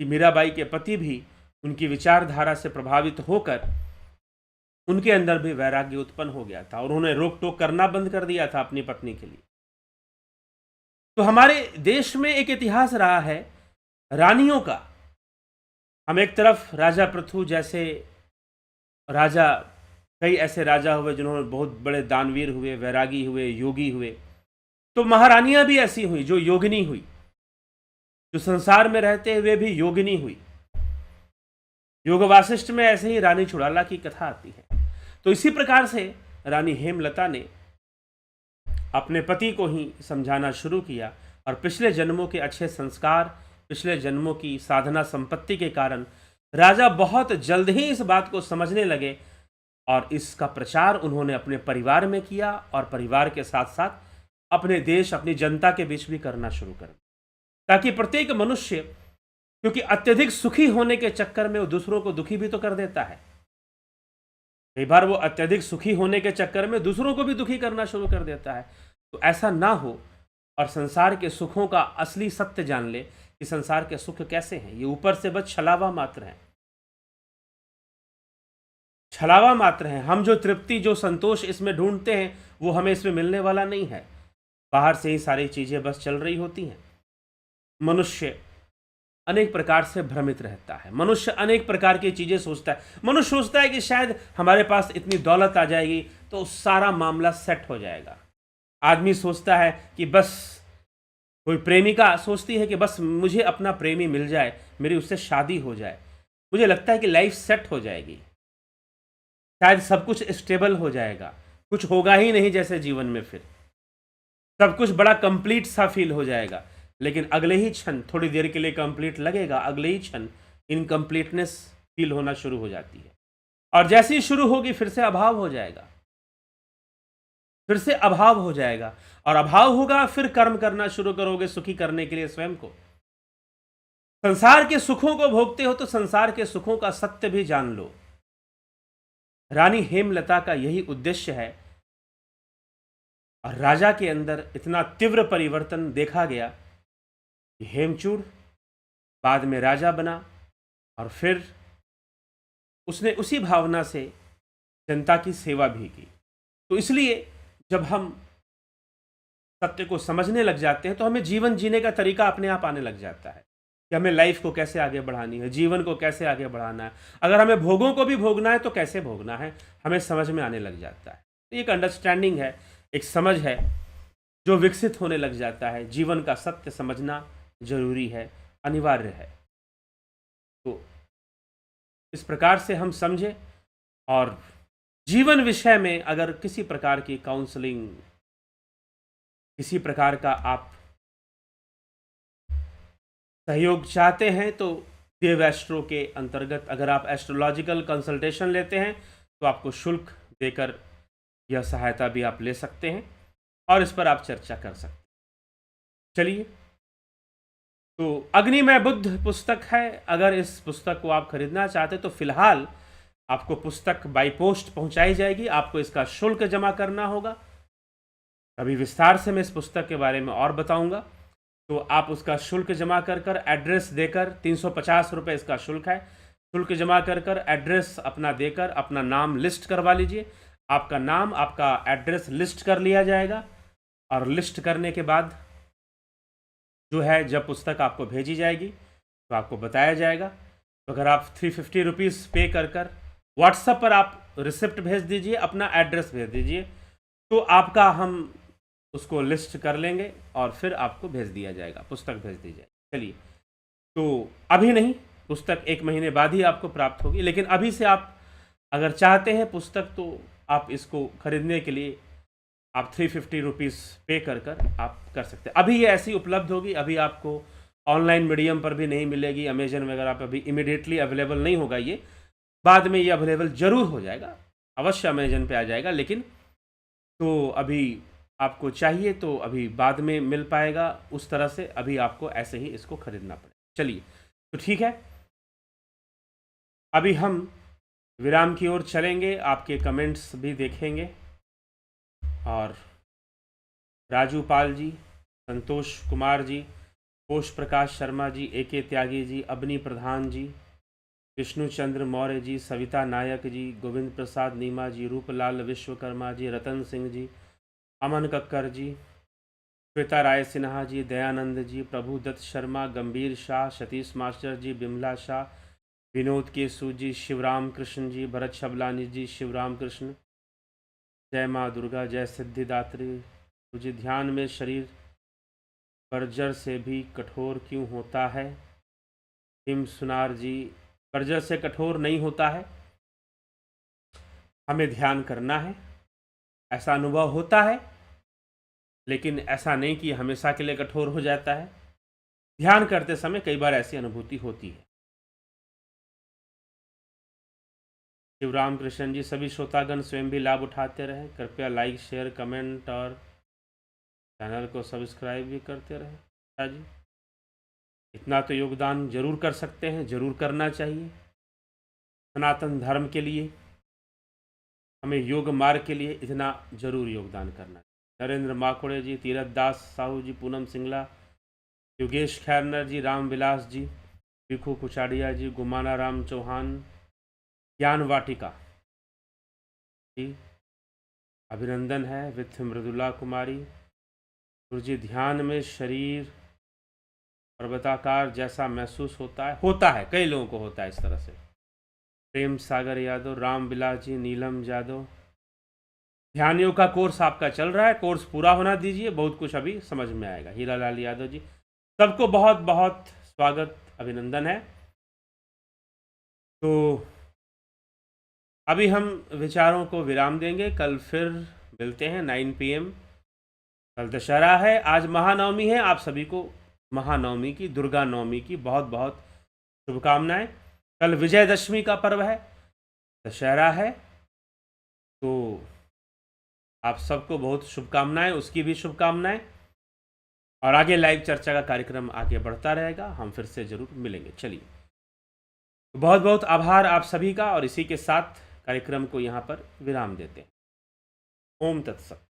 कि मीराबाई के पति भी उनकी विचारधारा से प्रभावित होकर उनके अंदर भी वैराग्य उत्पन्न हो गया था, और उन्होंने रोक टोक करना बंद कर दिया था अपनी पत्नी के लिए। तो हमारे देश में एक इतिहास रहा है रानियों का। हम एक तरफ राजा पृथु जैसे राजा, कई ऐसे राजा हुए जिन्होंने बहुत बड़े दानवीर हुए, वैरागी हुए, योगी हुए। तो महारानियां भी ऐसी हुई जो योगिनी हुई, जो संसार में रहते हुए भी योगिनी हुई। योग वासिष्ठ में ऐसे ही रानी चुड़ाला की कथा आती है। तो इसी प्रकार से रानी हेमलता ने अपने पति को ही समझाना शुरू किया, और पिछले जन्मों के अच्छे संस्कार, पिछले जन्मों की साधना संपत्ति के कारण राजा बहुत जल्द ही इस बात को समझने लगे, और इसका प्रचार उन्होंने अपने परिवार में किया, और परिवार के साथ साथ अपने देश, अपनी जनता के बीच भी करना शुरू कर दिया, ताकि प्रत्येक मनुष्य, क्योंकि अत्यधिक सुखी होने के चक्कर में वो दूसरों को दुखी भी तो कर देता है। कई बार वो अत्यधिक सुखी होने के चक्कर में दूसरों को भी दुखी करना शुरू कर देता है। तो ऐसा ना हो, और संसार के सुखों का असली सत्य जान ले कि संसार के सुख कैसे हैं। ये ऊपर से बस छलावा मात्र है, छलावा मात्र है। हम जो तृप्ति, जो संतोष इसमें ढूंढते हैं वो हमें इसमें मिलने वाला नहीं है। बाहर से ही सारी चीजें बस चल रही होती हैं। मनुष्य अनेक प्रकार से भ्रमित रहता है, मनुष्य अनेक प्रकार की चीजें सोचता है। मनुष्य सोचता है कि शायद हमारे पास इतनी दौलत आ जाएगी तो सारा मामला सेट हो जाएगा। आदमी सोचता है कि बस, कोई प्रेमिका सोचती है कि बस मुझे अपना प्रेमी मिल जाए, मेरी उससे शादी हो जाए, मुझे लगता है कि लाइफ सेट हो जाएगी, शायद सब कुछ स्टेबल हो जाएगा, कुछ होगा ही नहीं जैसे जीवन में, फिर सब कुछ बड़ा कंप्लीट सा फील हो जाएगा। लेकिन अगले ही क्षण, थोड़ी देर के लिए कंप्लीट लगेगा, अगले ही क्षण इनकम्प्लीटनेस फील होना शुरू हो जाती है, और जैसे ही शुरू होगी फिर से अभाव हो जाएगा, फिर से अभाव हो जाएगा, और अभाव होगा, फिर कर्म करना शुरू करोगे सुखी करने के लिए स्वयं को। संसार के सुखों को भोगते हो तो संसार के सुखों का सत्य भी जान लो। रानी हेमलता का यही उद्देश्य है, और राजा के अंदर इतना तीव्र परिवर्तन देखा गया कि हेमचूड़ बाद में राजा बना, और फिर उसने उसी भावना से जनता की सेवा भी की। तो इसलिए जब हम सत्य को समझने लग जाते हैं तो हमें जीवन जीने का तरीका अपने आप आने लग जाता है कि हमें लाइफ को कैसे आगे बढ़ानी है, जीवन को कैसे आगे बढ़ाना है। अगर हमें भोगों को भी भोगना है तो कैसे भोगना है, हमें समझ में आने लग जाता है। तो एक अंडरस्टैंडिंग है, एक समझ है जो विकसित होने लग जाता है। जीवन का सत्य समझना जरूरी है, अनिवार्य है। तो इस प्रकार से हम समझे, और जीवन विषय में अगर किसी प्रकार की काउंसलिंग, किसी प्रकार का आप सहयोग चाहते हैं तो देव एस्ट्रो के अंतर्गत अगर आप एस्ट्रोलॉजिकल कंसल्टेशन लेते हैं तो आपको शुल्क देकर यह सहायता भी आप ले सकते हैं, और इस पर आप चर्चा कर सकते हैं। चलिए, तो अग्निमय बुद्ध पुस्तक है। अगर इस पुस्तक को आप खरीदना चाहते तो फिलहाल आपको पुस्तक बाई पोस्ट पहुंचाई जाएगी, आपको इसका शुल्क जमा करना होगा। अभी विस्तार से मैं इस पुस्तक के बारे में और बताऊंगा। तो आप उसका शुल्क जमा कर कर, एड्रेस देकर, 350 रुपये इसका शुल्क है। शुल्क जमा कर कर, एड्रेस अपना देकर अपना नाम लिस्ट करवा लीजिए। आपका नाम, आपका एड्रेस लिस्ट कर लिया जाएगा, और लिस्ट करने के बाद जो है, जब पुस्तक आपको भेजी जाएगी तो आपको बताया जाएगा तो अगर आप 350 रुपीज़ पे कर व्हाट्सएप पर आप रिसिप्ट भेज दीजिए, अपना एड्रेस भेज दीजिए, तो आपका हम उसको लिस्ट कर लेंगे और फिर आपको भेज दिया जाएगा, पुस्तक भेज दी जाएगी। चलिए, तो अभी नहीं, पुस्तक 1 महीने बाद ही आपको प्राप्त होगी, लेकिन अभी से आप अगर चाहते हैं पुस्तक तो आप इसको खरीदने के लिए आप 350 रुपीज़ पे कर आप कर सकते हैं। अभी ये ऐसी उपलब्ध होगी, अभी आपको ऑनलाइन मीडियम पर भी नहीं मिलेगी, अमेजन वगैरह पर भी इमीडिएटली अवेलेबल नहीं होगा ये, बाद में ये अवेलेबल ज़रूर हो जाएगा, अवश्य अमेजन पे आ जाएगा, लेकिन तो अभी आपको चाहिए तो अभी बाद में मिल पाएगा उस तरह से, अभी आपको ऐसे ही इसको खरीदना पड़ेगा। चलिए, तो ठीक है, अभी हम विराम की ओर चलेंगे, आपके कमेंट्स भी देखेंगे और राजू पाल जी, संतोष कुमार जी, कोश प्रकाश शर्मा जी, AK त्यागी जी, अबनी प्रधान जी, विष्णुचंद्र मौर्य जी, सविता नायक जी, गोविंद प्रसाद नीमा जी, रूपलाल विश्वकर्मा जी, रतन सिंह जी, अमन कक्कर जी, श्वेता राय सिन्हा जी, दयानंद जी, प्रभुदत्त शर्मा, गंभीर शाह, सतीश मास्टर जी, बिमला शाह, विनोद केसु जी, शिवराम कृष्ण जी, भरत शबलानी जी, शिवराम कृष्ण, जय माँ दुर्गा, जय सिद्धिदात्री, तुझे ध्यान में शरीर बर्जर से भी कठोर क्यों होता है? हिम सुनार जी, बर्जर से कठोर नहीं होता है, हमें ध्यान करना है, ऐसा अनुभव होता है, लेकिन ऐसा नहीं कि हमेशा के लिए कठोर हो जाता है। ध्यान करते समय कई बार ऐसी अनुभूति होती है। शिवराम कृष्ण जी, सभी श्रोतागण स्वयं भी लाभ उठाते रहें, कृपया लाइक शेयर कमेंट और चैनल को सब्सक्राइब भी करते रहें। अच्छा जी, इतना तो योगदान जरूर कर सकते हैं, जरूर करना चाहिए सनातन धर्म के लिए, हमें योग मार्ग के लिए इतना जरूर योगदान करना। नरेंद्र माकोड़े जी, तीरथ दास साहू जी, पूनम सिंगला, योगेश खैरनर जी, राम विलास जी, भिखू कुचाड़िया जी, गुमाना राम चौहान, ज्ञान वाटिका जी, अभिनंदन है, विथ मृदुला कुमारी, गुरु जी, ध्यान में शरीर पर्वताकार जैसा महसूस होता है, कई लोगों को होता है इस तरह से। प्रेम सागर यादव, राम विलास जी, नीलम यादव, ध्यान योग का कोर्स आपका चल रहा है, कोर्स पूरा होना दीजिए, बहुत कुछ अभी समझ में आएगा। हीरा लाल यादव जी, सबको बहुत बहुत स्वागत, अभिनंदन है। तो अभी हम विचारों को विराम देंगे, कल फिर मिलते हैं 9 PM। कल दशहरा है, आज महानवमी है, आप सभी को महानवमी की, दुर्गा नवमी की बहुत बहुत शुभकामनाएं। कल विजयदशमी का पर्व है, दशहरा है, तो आप सबको बहुत शुभकामनाएं, उसकी भी शुभकामनाएं, और आगे लाइव चर्चा का कार्यक्रम आगे बढ़ता रहेगा, हम फिर से जरूर मिलेंगे। चलिए, तो बहुत बहुत आभार आप सभी का, और इसी के साथ कार्यक्रम को यहाँ पर विराम देते हैं। ओम तत्सत।